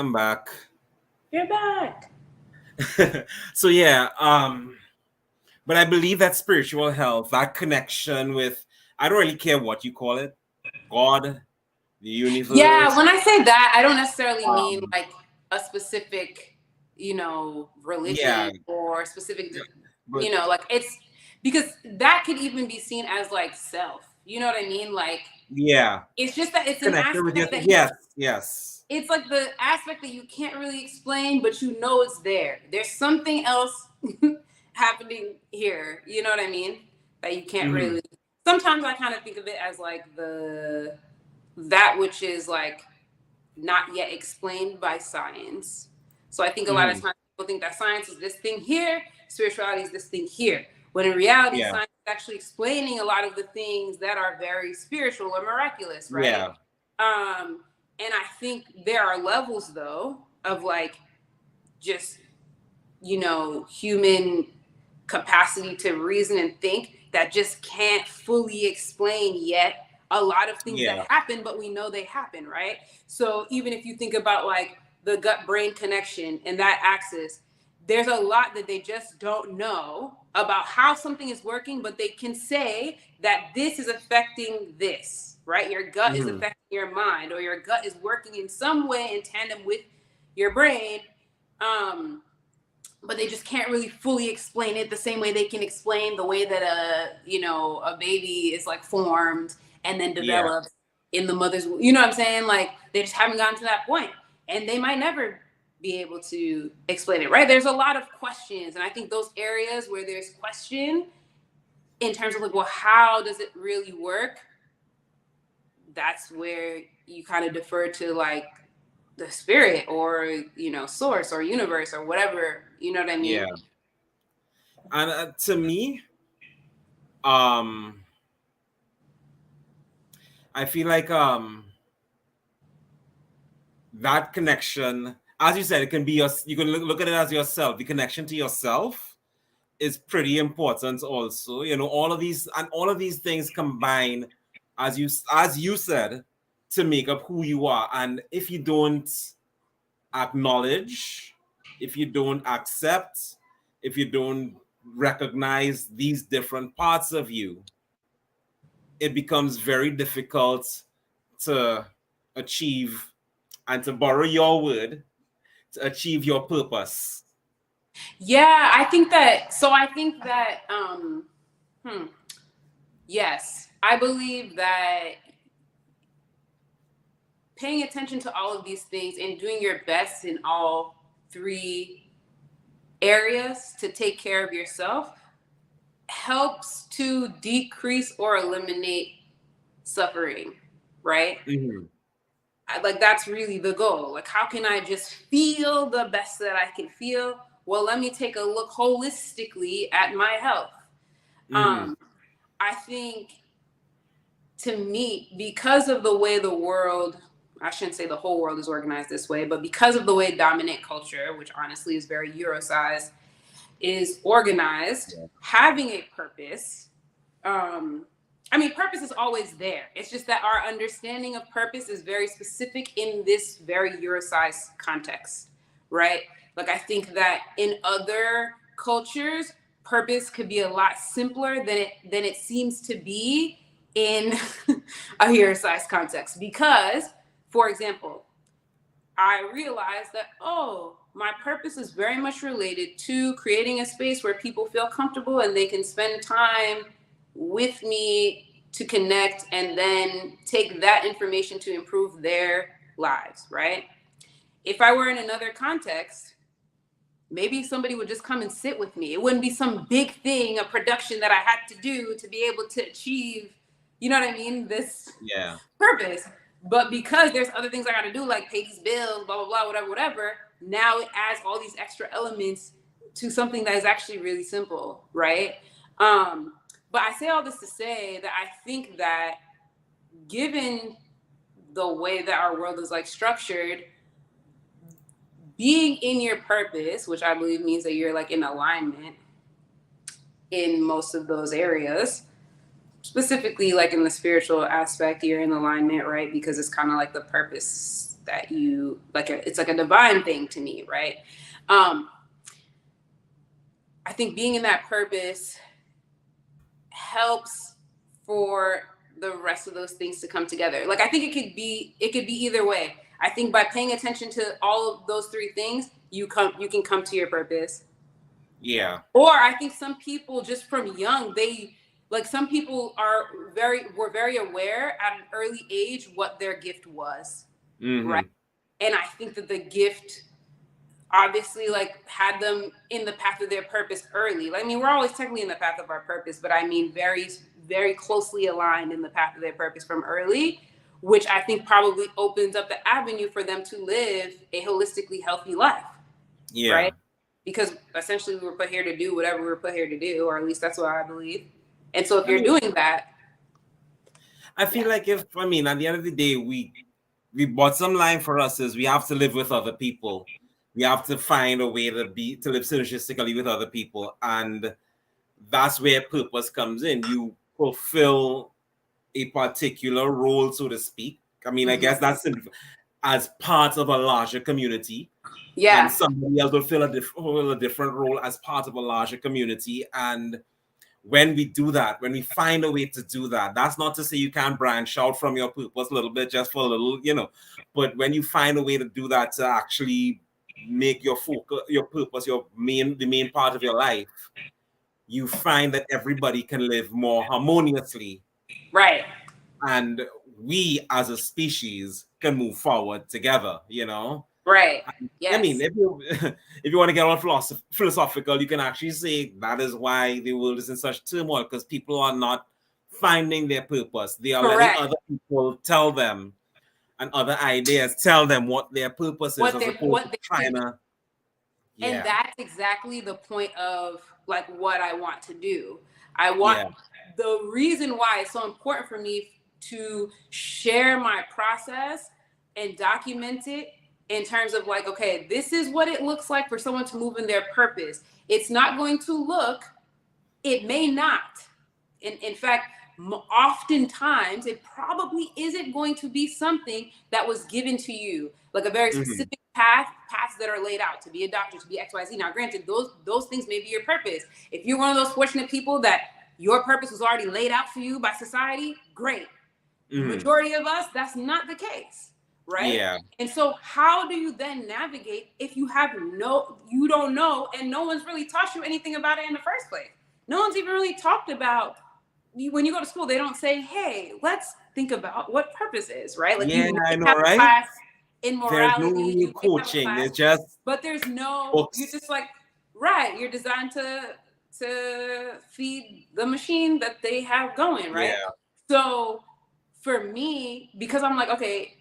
Speaker 1: You're back.
Speaker 2: So yeah, but I believe that spiritual health, that connection with, I don't really care what you call it, God, the universe.
Speaker 1: Yeah, when I say that, I don't necessarily mean like a specific, religion or specific, like it's because that could even be seen as like self, You know what I mean? Like,
Speaker 2: yeah,
Speaker 1: it's just that it's an
Speaker 2: connected with
Speaker 1: aspect
Speaker 2: your,
Speaker 1: that
Speaker 2: yes.
Speaker 1: it's like the aspect that you can't really explain, but you know it's there. There's something else happening here. You know what I mean? That you can't really. Sometimes I kind of think of it as like that which is like not yet explained by science. So I think a lot of times people think that science is this thing here, spirituality is this thing here. When in reality, science is actually explaining a lot of the things that are very spiritual or miraculous, right?
Speaker 2: Yeah.
Speaker 1: And I think there are levels, though, of like just, you know, human capacity to reason and think that just can't fully explain yet a lot of things that happen, but we know they happen, right? So even if you think about like the gut-brain connection and that axis, there's a lot that they just don't know about how something is working, but they can say that this is affecting this, right? Your gut is affecting your mind, or your gut is working in some way in tandem with your brain. But they just can't really fully explain it the same way they can explain the way that a baby is like formed and then develops in the mother's womb. You know what I'm saying? Like, they just haven't gotten to that point, and they might never be able to explain it, right? There's a lot of questions, and I think those areas where there's question in terms of like, well, how does it really work? That's where you kind of defer to like the spirit or, you know, source or universe or whatever, you know what I mean?
Speaker 2: Yeah. And to me, I feel like that connection, as you said, it can be you can look at it as yourself. The connection to yourself is pretty important also. You know, all of these things combine, as you said, to make up who you are. And if you don't acknowledge, if you don't accept, if you don't recognize these different parts of you, it becomes very difficult to achieve, and to borrow your word, to achieve your purpose.
Speaker 1: Yeah, I think that, yes, I believe that paying attention to all of these things and doing your best in all three areas to take care of yourself helps to decrease or eliminate suffering, right? Like, that's really the goal. Like, how can I just feel the best that I can feel? Well, let me take a look holistically at my health. I think, to me, because of the way the world, I shouldn't say the whole world is organized this way, but because of the way dominant culture, which honestly is very Eurocized, is organized, having a purpose, purpose is always there. It's just that our understanding of purpose is very specific in this very Eurocized context, right? Like, I think that in other cultures, purpose could be a lot simpler than it seems to be in a Eurocized context. Because, for example, I realized that, my purpose is very much related to creating a space where people feel comfortable and they can spend time with me to connect, and then take that information to improve their lives, right? If I were in another context, maybe somebody would just come and sit with me. It wouldn't be some big thing, a production that I had to do to be able to achieve, you know what I mean, this purpose. But because there's other things I got to do, like pay these bills, blah, blah, blah, whatever, now it adds all these extra elements to something that is actually really simple, right? But I say all this to say that I think that given the way that our world is like structured, being in your purpose, which I believe means that you're like in alignment in most of those areas, specifically like in the spiritual aspect, you're in alignment, right? Because it's kind of like the purpose that you, like, it's like a divine thing to me, right? I think being in that purpose helps for the rest of those things to come together. Like, I think it could be either way. I think by paying attention to all of those three things, you can come to your purpose.
Speaker 2: Yeah.
Speaker 1: Or I think some people just from young, they like some people were very aware at an early age what their gift was, right? And I think that the gift obviously like had them in the path of their purpose early. Like, I mean, we're always technically in the path of our purpose, but I mean very, very closely aligned in the path of their purpose from early, which I think probably opens up the avenue for them to live a holistically healthy life. Yeah. Right? Because essentially we were put here to do whatever we were put here to do, or at least that's what I believe. And so if you're doing that,
Speaker 2: I feel like at the end of the day, we bottom line for us is we have to live with other people. We have to find a way to live synergistically with other people. And that's where purpose comes in. You fulfill a particular role, so to speak. I mean, I guess that's as part of a larger community. Yeah. And somebody else will fill a different role as part of a larger community. And when we do that, when we find a way to do that, that's not to say you can't branch out from your purpose a little bit, just for a little, but when you find a way to do that, to actually make your focus, your purpose, the main part of your life, you find that everybody can live more harmoniously. Right. And we as a species can move forward together, Right. Yes. I mean, if you want to get all philosophical, you can actually say that is why the world is in such turmoil, because people are not finding their purpose. They are letting other people tell them, and other ideas tell them what their purpose is, as opposed to trying to. Yeah. And that's exactly the point of like what I want to do. I want the reason why it's so important for me to share my process and document it in terms of like, okay, this is what it looks like for someone to move in their purpose. It's not going to look, it may not. In fact, oftentimes it probably isn't going to be something that was given to you, like a very specific paths that are laid out to be a doctor, to be XYZ. Now, granted, those things may be your purpose. If you're one of those fortunate people that your purpose was already laid out for you by society, great. Majority of us, that's not the case. Right. Yeah. And so how do you then navigate if you you don't know, and no one's really taught you anything about it in the first place? No one's even really talked about, when you go to school, they don't say, hey, let's think about what purpose is, right? Like, I know, right? Class in morality. There's no real coaching. It's just, but there's no books. You're just like, right, you're designed to feed the machine that they have going, right? Yeah. So for me, because I'm like, okay,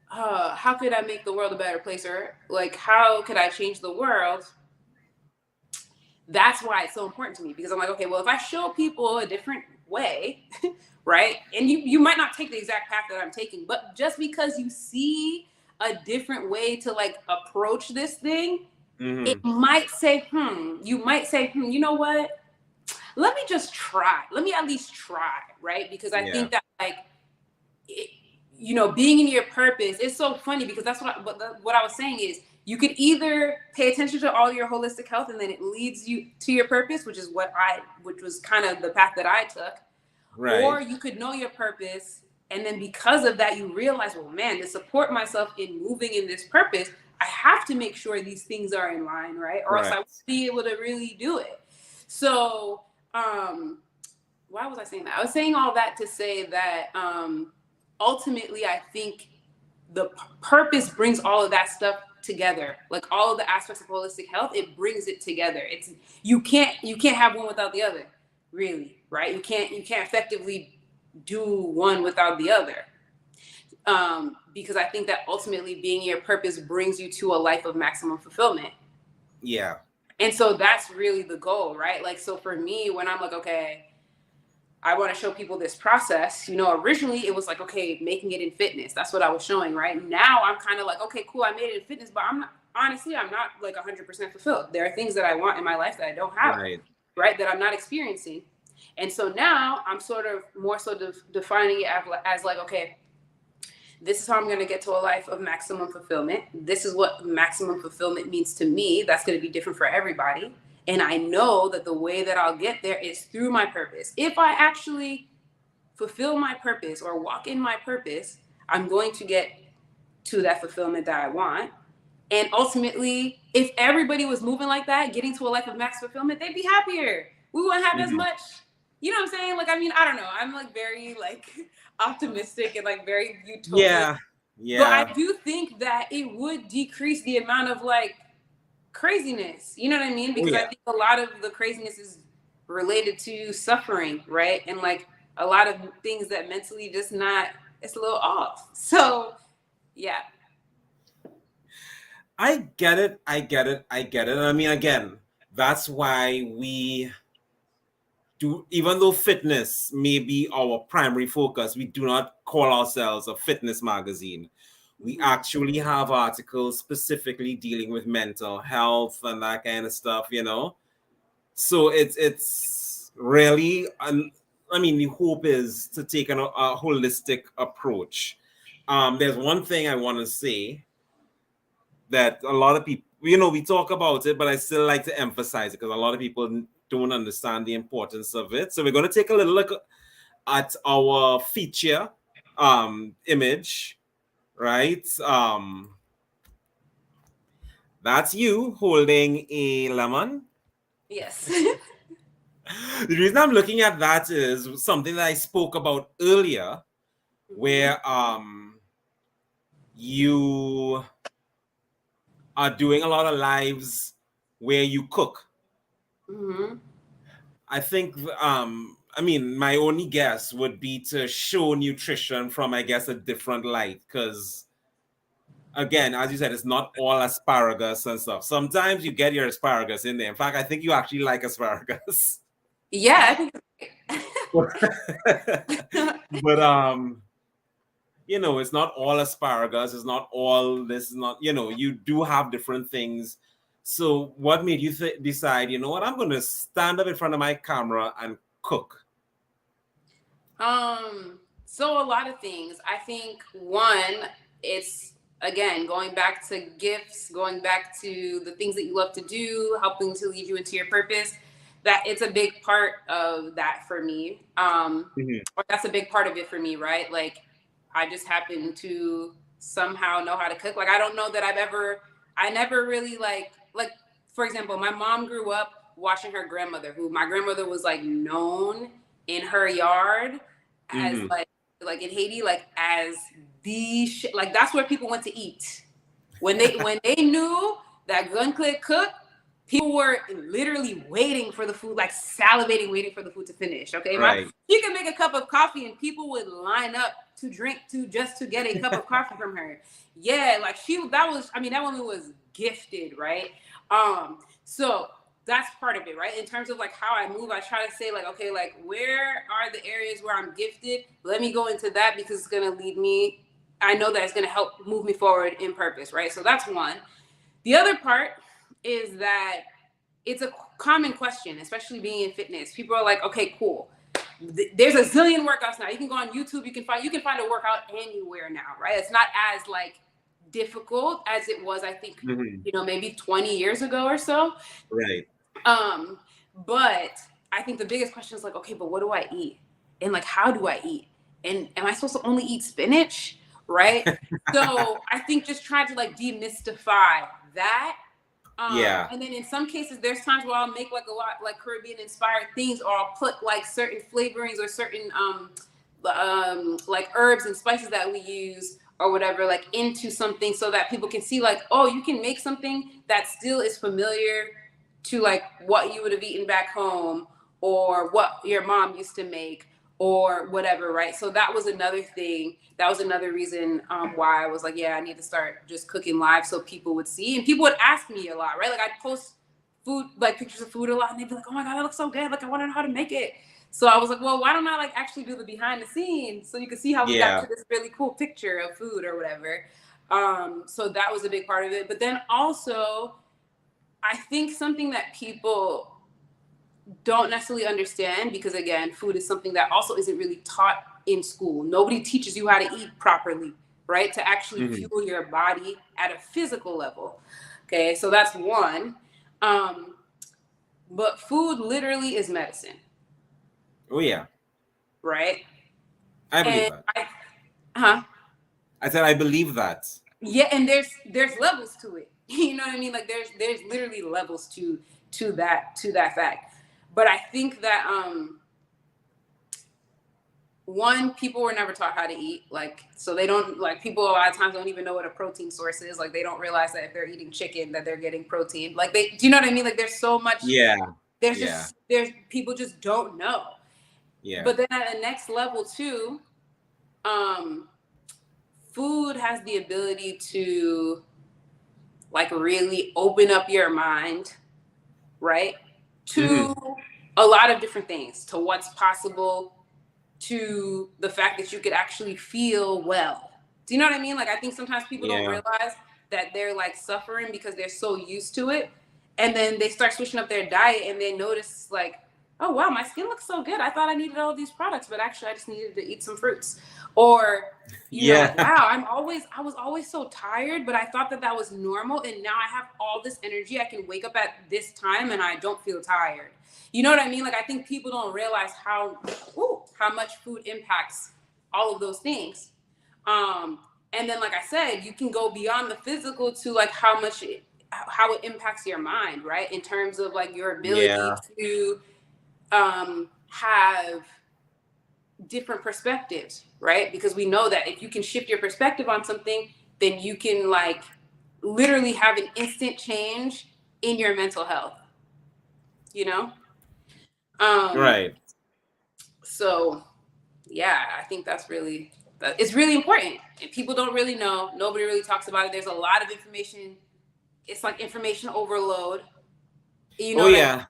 Speaker 2: how could I make the world a better place, or like, how could I change the world? That's why it's so important to me, because I'm like, okay, well, if I show people a different way, right? And you might not take the exact path that I'm taking, but just because you see a different way to like approach this thing, it might say, you might say, you know what? Let me just try. Let me at least try, right? Because I think that like, being in your purpose, it's so funny, because that's what I was saying is, you could either pay attention to all your holistic health and then it leads you to your purpose, which was kind of the path that I took. Right. Or you could know your purpose, and then because of that, you realize, well, man, to support myself in moving in this purpose, I have to make sure these things are in line, right? Or else I won't be able to really do it. So, why was I saying that? I was saying all that to say that, ultimately, I think the purpose brings all of that stuff together. Like all of the aspects of holistic health, it brings it together. It's you can't have one without the other, really, right? You can't effectively do one without the other. Because I think that ultimately being your purpose brings you to a life of maximum fulfillment. Yeah. And so that's really the goal, right? Like, so for me, when I'm like, okay, I want to show people this process, originally it was like, okay, making it in fitness. That's what I was showing, right? Now I'm kind of like, okay, cool, I made it in fitness, but I'm not like 100% fulfilled. There are things that I want in my life that I don't have, right? That I'm not experiencing. And so now I'm sort of more so defining it as like, okay, this is how I'm going to get to a life of maximum fulfillment. This is what maximum fulfillment means to me. That's going to be different for everybody. And I know that the way that I'll get there is through my purpose. If I actually fulfill my purpose or walk in my purpose, I'm going to get to that fulfillment that I want. And ultimately, if everybody was moving like that, getting to a life of max fulfillment, they'd be happier. We wouldn't have as much,
Speaker 1: you know what I'm saying? Like, I mean, I don't know. I'm like very like optimistic and like very utopian.
Speaker 2: Yeah.
Speaker 1: But I do think that it would decrease the amount of like craziness. You know what I mean? Because I think a lot of the craziness is related to suffering, right? And like a lot of things that mentally just not, it's a little off. So yeah.
Speaker 2: I get it. I mean, again, that's why we do, even though fitness may be our primary focus, we do not call ourselves a fitness magazine. We actually have articles specifically dealing with mental health and that kind of stuff, you know? So it's really, I mean, the hope is to take a holistic approach. There's one thing I want to say that a lot of people, you know, we talk about it, but I still like to emphasize it because a lot of people don't understand the importance of it. So we're going to take a little look at our feature image, right? That's you holding a lemon.
Speaker 1: Yes.
Speaker 2: The reason I'm looking at that is something that I spoke about earlier, where you are doing a lot of lives where you cook. I think, I mean, my only guess would be to show nutrition from, I guess, a different light. Because, again, as you said, it's not all asparagus and stuff. Sometimes you get your asparagus in there. In fact, I think you actually like asparagus.
Speaker 1: Yeah, I think.
Speaker 2: But, you know, it's not all asparagus. It's not all this. Is not, you know, you do have different things. So what made you decide, you know what, I'm going to stand up in front of my camera and cook?
Speaker 1: So a lot of things. I think one, it's, again, going back to gifts, going back to the things that you love to do, helping to lead you into your purpose. That it's a big part of that for me. Or that's a big part of it for me, right? Like, I just happen to somehow know how to cook. Like, I don't know that I never really like, for example, my mom grew up watching her grandmother, who my grandmother was like known in her yard as like in Haiti, like as the shit. Like, that's where people went to eat. When they knew that Guncle cooked, people were literally waiting for the food, like salivating, waiting for the food to finish. Okay,
Speaker 2: right.
Speaker 1: She could make a cup of coffee and people would line up to drink just to get a cup of coffee from her. Yeah, like that woman was gifted, right? So that's part of it, right? In terms of like how I move, I try to say like, okay, like where are the areas where I'm gifted? Let me go into that because it's gonna lead me. I know that it's gonna help move me forward in purpose, right? So that's one. The other part is that it's a common question, especially being in fitness. People are like, okay, cool. There's a zillion workouts now. You can go on YouTube. You can find a workout anywhere now, right? It's not as like difficult as it was, I think, you know, maybe 20 years ago or so.
Speaker 2: Right.
Speaker 1: But I think the biggest question is like, okay, but what do I eat? And like, how do I eat? And am I supposed to only eat spinach? Right. So I think just trying to like demystify that. And then in some cases, there's times where I'll make like a lot like Caribbean inspired things, or I'll put like certain flavorings or certain like herbs and spices that we use or whatever, like into something so that people can see like, oh, you can make something that still is familiar to like what you would have eaten back home or what your mom used to make or whatever, right? So that was another thing. That was another reason why I was like, yeah, I need to start just cooking live so people would see. And people would ask me a lot, right? Like I'd post food, like pictures of food a lot, and they'd be like, oh my God, that looks so good. Like I want to know how to make it. So I was like, well, why don't I like actually do the behind the scenes so you can see how we got to this really cool picture of food or whatever. So that was a big part of it. But then also, I think something that people don't necessarily understand, because again, food is something that also isn't really taught in school. Nobody teaches you how to eat properly, right? To actually fuel your body at a physical level. Okay, so that's one. But food literally is medicine.
Speaker 2: Oh yeah.
Speaker 1: Right?
Speaker 2: I believe that. I said I believe that.
Speaker 1: Yeah, and there's levels to it. You know what I mean? Like there's literally levels to that fact. But I think that one, people were never taught how to eat. Like, so they don't, like, people a lot of times don't even know what a protein source is. Like, they don't realize that if they're eating chicken, that they're getting protein. Like, do you know what I mean? Like, there's so much.
Speaker 2: Yeah.
Speaker 1: There's people just don't know.
Speaker 2: Yeah.
Speaker 1: But then at the next level too, food has the ability to like really open up your mind, right? To a lot of different things, to what's possible, to the fact that you could actually feel well. Do you know what I mean? Like, I think sometimes people don't realize that they're like suffering because they're so used to it. And then they start switching up their diet and they notice like, oh, wow, my skin looks so good. I thought I needed all these products, but actually I just needed to eat some fruits. Or, you know, like, wow, I was always so tired, but I thought that was normal. And now I have all this energy. I can wake up at this time and I don't feel tired. You know what I mean? Like, I think people don't realize how much food impacts all of those things. And then, like I said, you can go beyond the physical to like how it impacts your mind, right? In terms of like your ability to have different perspectives, right? Because we know that if you can shift your perspective on something, then you can like literally have an instant change in your mental health, you know?
Speaker 2: Right.
Speaker 1: So yeah, I think it's really important and people don't really know. Nobody really talks about it. There's a lot of information. It's like information overload. You know?
Speaker 2: Oh yeah.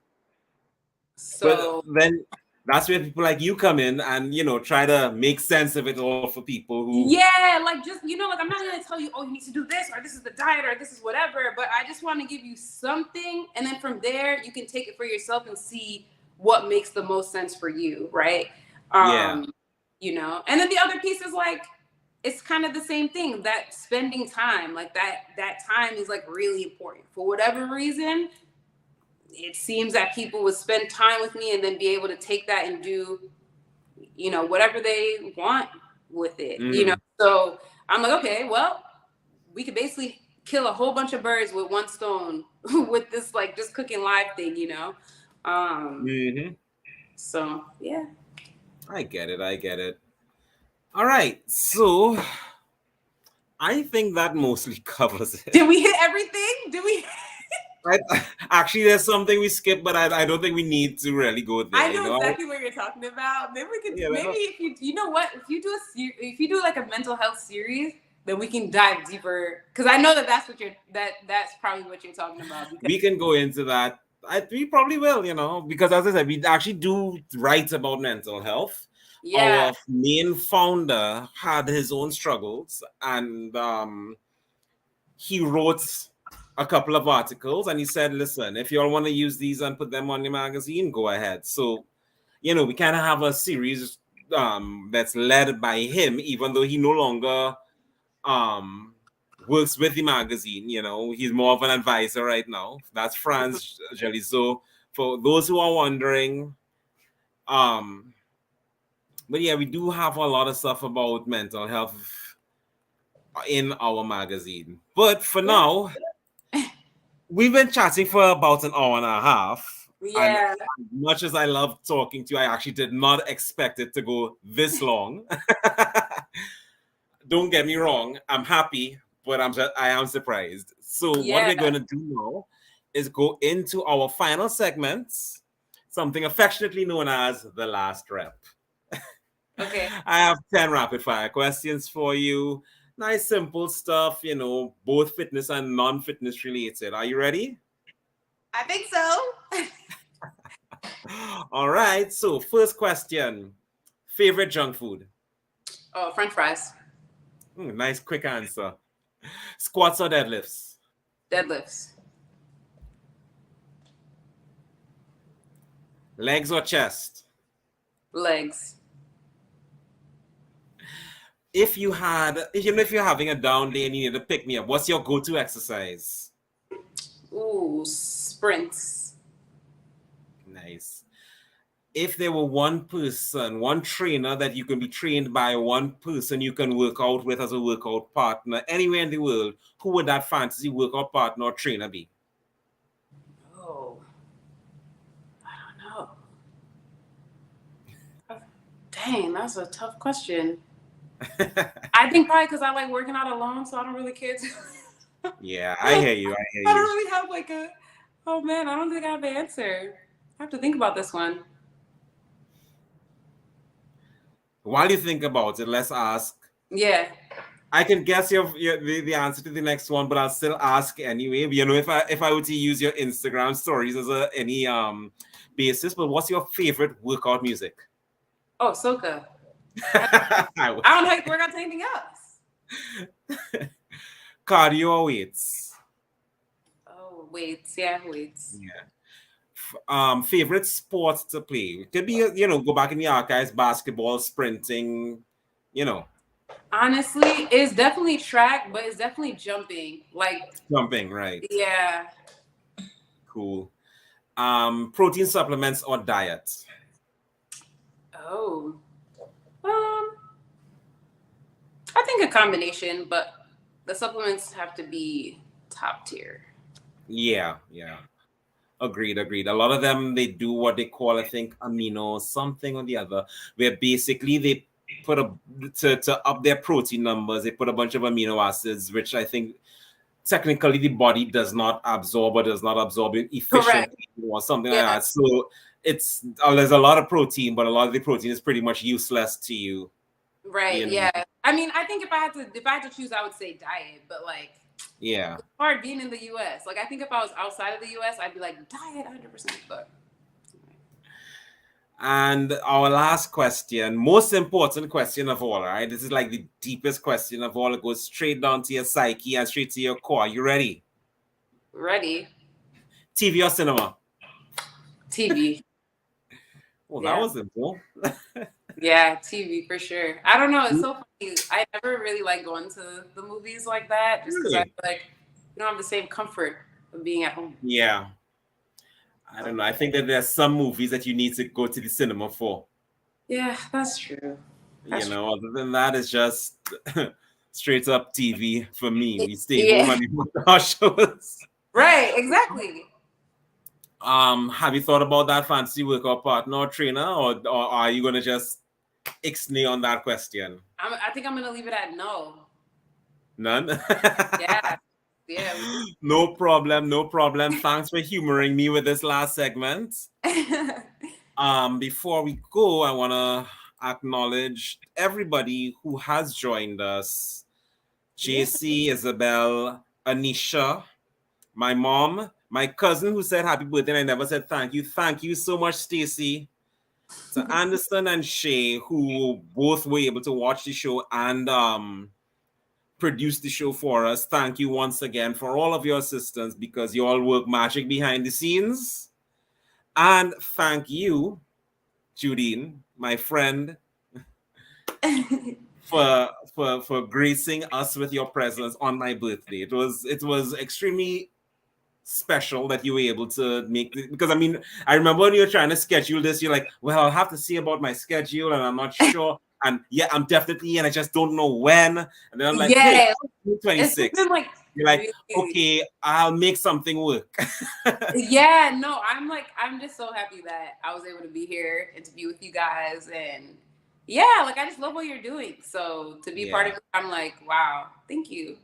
Speaker 1: So
Speaker 2: but then that's where people like you come in and, you know, try to make sense of it all for people who.
Speaker 1: Yeah, like just, you know, like I'm not going to tell you, oh, you need to do this or this is the diet or this is whatever. But I just want to give you something. And then from there, you can take it for yourself and see what makes the most sense for you. Right. You know, and then the other piece is like, it's kind of the same thing, that spending time, like that time is like really important for whatever reason. It seems that people would spend time with me and then be able to take that and do, you know, whatever they want with it, you know? So I'm like, okay, well, we could basically kill a whole bunch of birds with one stone with this, like just cooking live thing, you know? So yeah.
Speaker 2: I get it. All right. So I think that mostly covers it.
Speaker 1: Did we hit everything? Did we?
Speaker 2: Actually, there's something we skipped, but I don't think we need to really go there.
Speaker 1: I know exactly what you're talking about. Maybe we could. Maybe if you know what, if you do like a mental health series, then we can dive deeper. Because I know that's probably what you're talking about.
Speaker 2: We can go into that. We probably will, you know, because as I said, we actually do write about mental health.
Speaker 1: Yeah.
Speaker 2: Our main founder had his own struggles, and he wrote a couple of articles, and he said, listen, if you all want to use these and put them on your magazine, go ahead. So, you know, we kind of have a series that's led by him, even though he no longer works with the magazine. You know, he's more of an advisor right now. That's Franz Jelly. So for those who are wondering, but yeah, we do have a lot of stuff about mental health in our magazine. But for now, we've been chatting for about an hour and a half.
Speaker 1: Yeah.
Speaker 2: And as much as I love talking to you, I actually did not expect it to go this long. Don't get me wrong, I'm happy, but I am surprised. So what we're going to do now is go into our final segments, something affectionately known as the last rep.
Speaker 1: Okay.
Speaker 2: I have 10 rapid fire questions for you. Nice, simple stuff, you know, both fitness and non-fitness related. Are you ready?
Speaker 1: I think so.
Speaker 2: All right. So first question, favorite junk food?
Speaker 1: Oh, French fries.
Speaker 2: Nice, quick answer. Squats or deadlifts?
Speaker 1: Deadlifts.
Speaker 2: Legs or chest?
Speaker 1: Legs.
Speaker 2: If you're having a down day and you need to pick me up, what's your go-to exercise?
Speaker 1: Ooh, sprints.
Speaker 2: Nice. If there were one trainer that you can be trained by, one person you can work out with as a workout partner anywhere in the world, who would that fantasy workout partner or trainer be?
Speaker 1: Oh, I don't know. Dang, that's a tough question. I think probably because I like working out alone, so I don't really care.
Speaker 2: Yeah, I hear you.
Speaker 1: I don't really have like a. Oh man, I don't think I have an answer. I have to think about this one.
Speaker 2: While you think about it, let's ask.
Speaker 1: Yeah.
Speaker 2: I can guess the answer to the next one, but I'll still ask anyway. You know, if I were to use your Instagram stories as any basis, but what's your favorite workout music?
Speaker 1: Oh, soca. I don't have to work out to anything else.
Speaker 2: Cardio or weights?
Speaker 1: Oh, weights. Yeah, weights.
Speaker 2: Yeah. Favorite sports to play? It could be, go back in the archives, basketball, sprinting,
Speaker 1: Honestly, it's definitely track, but it's definitely jumping. Like
Speaker 2: jumping, right?
Speaker 1: Yeah.
Speaker 2: Cool. Protein supplements or diet?
Speaker 1: Oh. I think a combination, but the supplements have to be top tier.
Speaker 2: Yeah. Agreed. A lot of them, they do what they call, I think, amino something or the other, where basically they put to up their protein numbers, they put a bunch of amino acids, which I think technically the body does not absorb or does not absorb it efficiently or something like that. So there's a lot of protein, but a lot of the protein is pretty much useless to you.
Speaker 1: Right. Yeah. I mean, I think if I had to choose, I would say diet, but like,
Speaker 2: yeah,
Speaker 1: it's hard being in the US. Like, I think if I was outside of the US, I'd be like diet 100%. But
Speaker 2: and our last question, most important question of all, right? This is like the deepest question of all. It goes straight down to your psyche and straight to your core. You ready?
Speaker 1: Ready.
Speaker 2: TV or cinema?
Speaker 1: TV.
Speaker 2: Well, that was simple.
Speaker 1: Yeah, TV for sure. I don't know. It's so funny. I never really like going to the movies like that, just because I feel like you don't have the same comfort of being at home.
Speaker 2: Yeah. I don't know. I think that there's some movies that you need to go to the cinema for.
Speaker 1: Yeah, that's true.
Speaker 2: Other than that, it's just straight up TV for me. We stay home and we watch our shows.
Speaker 1: Right, exactly.
Speaker 2: Have you thought about that fancy workout partner or trainer, or are you gonna just ixnay on that question?
Speaker 1: I think I'm gonna leave it at no.
Speaker 2: None?
Speaker 1: Yeah.
Speaker 2: No problem. Thanks for humoring me with this last segment. Before we go, I want to acknowledge everybody who has joined us. JC, Isabel, Anisha, my mom, my cousin who said happy birthday and I never said thank you. Thank you so much, Stacy. To Anderson and Shay, who both were able to watch the show and produce the show for us. Thank you once again for all of your assistance, because you all work magic behind the scenes. And thank you, Judine, my friend, for gracing us with your presence on my birthday. It was extremely special that you were able to make it, because I mean, I remember when you were trying to schedule this, you're like, well, I'll have to see about my schedule and I'm not sure. And yeah, I'm definitely, and I just don't know when. And then I'm like, hey, 26.
Speaker 1: Like,
Speaker 2: you're like, okay, I'll make something work.
Speaker 1: Yeah, no, I'm just so happy that I was able to be here and to be with you guys. And yeah, like, I just love what you're doing. So to be part of it, I'm like, wow, thank you.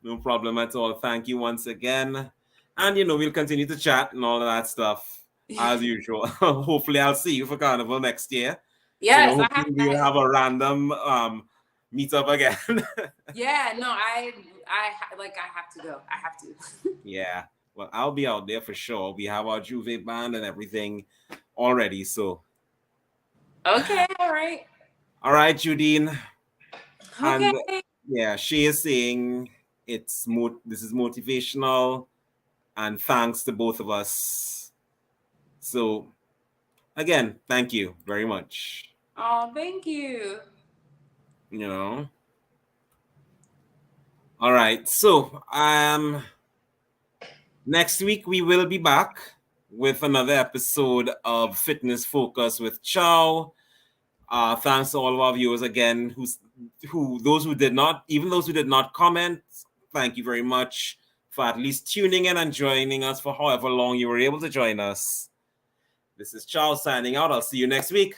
Speaker 2: No problem at all. Thank you once again. And, we'll continue to chat and all of that stuff as usual. Hopefully I'll see you for Carnival next year.
Speaker 1: Yes,
Speaker 2: we'll have a random meetup again.
Speaker 1: Yeah, no, I have to go. I have to.
Speaker 2: Yeah, well, I'll be out there for sure. We have our Juve band and everything already, so.
Speaker 1: Okay, all right.
Speaker 2: All right, Judine.
Speaker 1: Okay.
Speaker 2: And yeah, she is saying this is motivational, and thanks to both of us. So, again, thank you very much.
Speaker 1: Oh, thank you.
Speaker 2: All right. So, next week we will be back with another episode of Fitness Focus with Chau. Thanks to all of our viewers again, those who did not comment. Thank you very much for at least tuning in and joining us for however long you were able to join us. This is Chau signing out. I'll see you next week.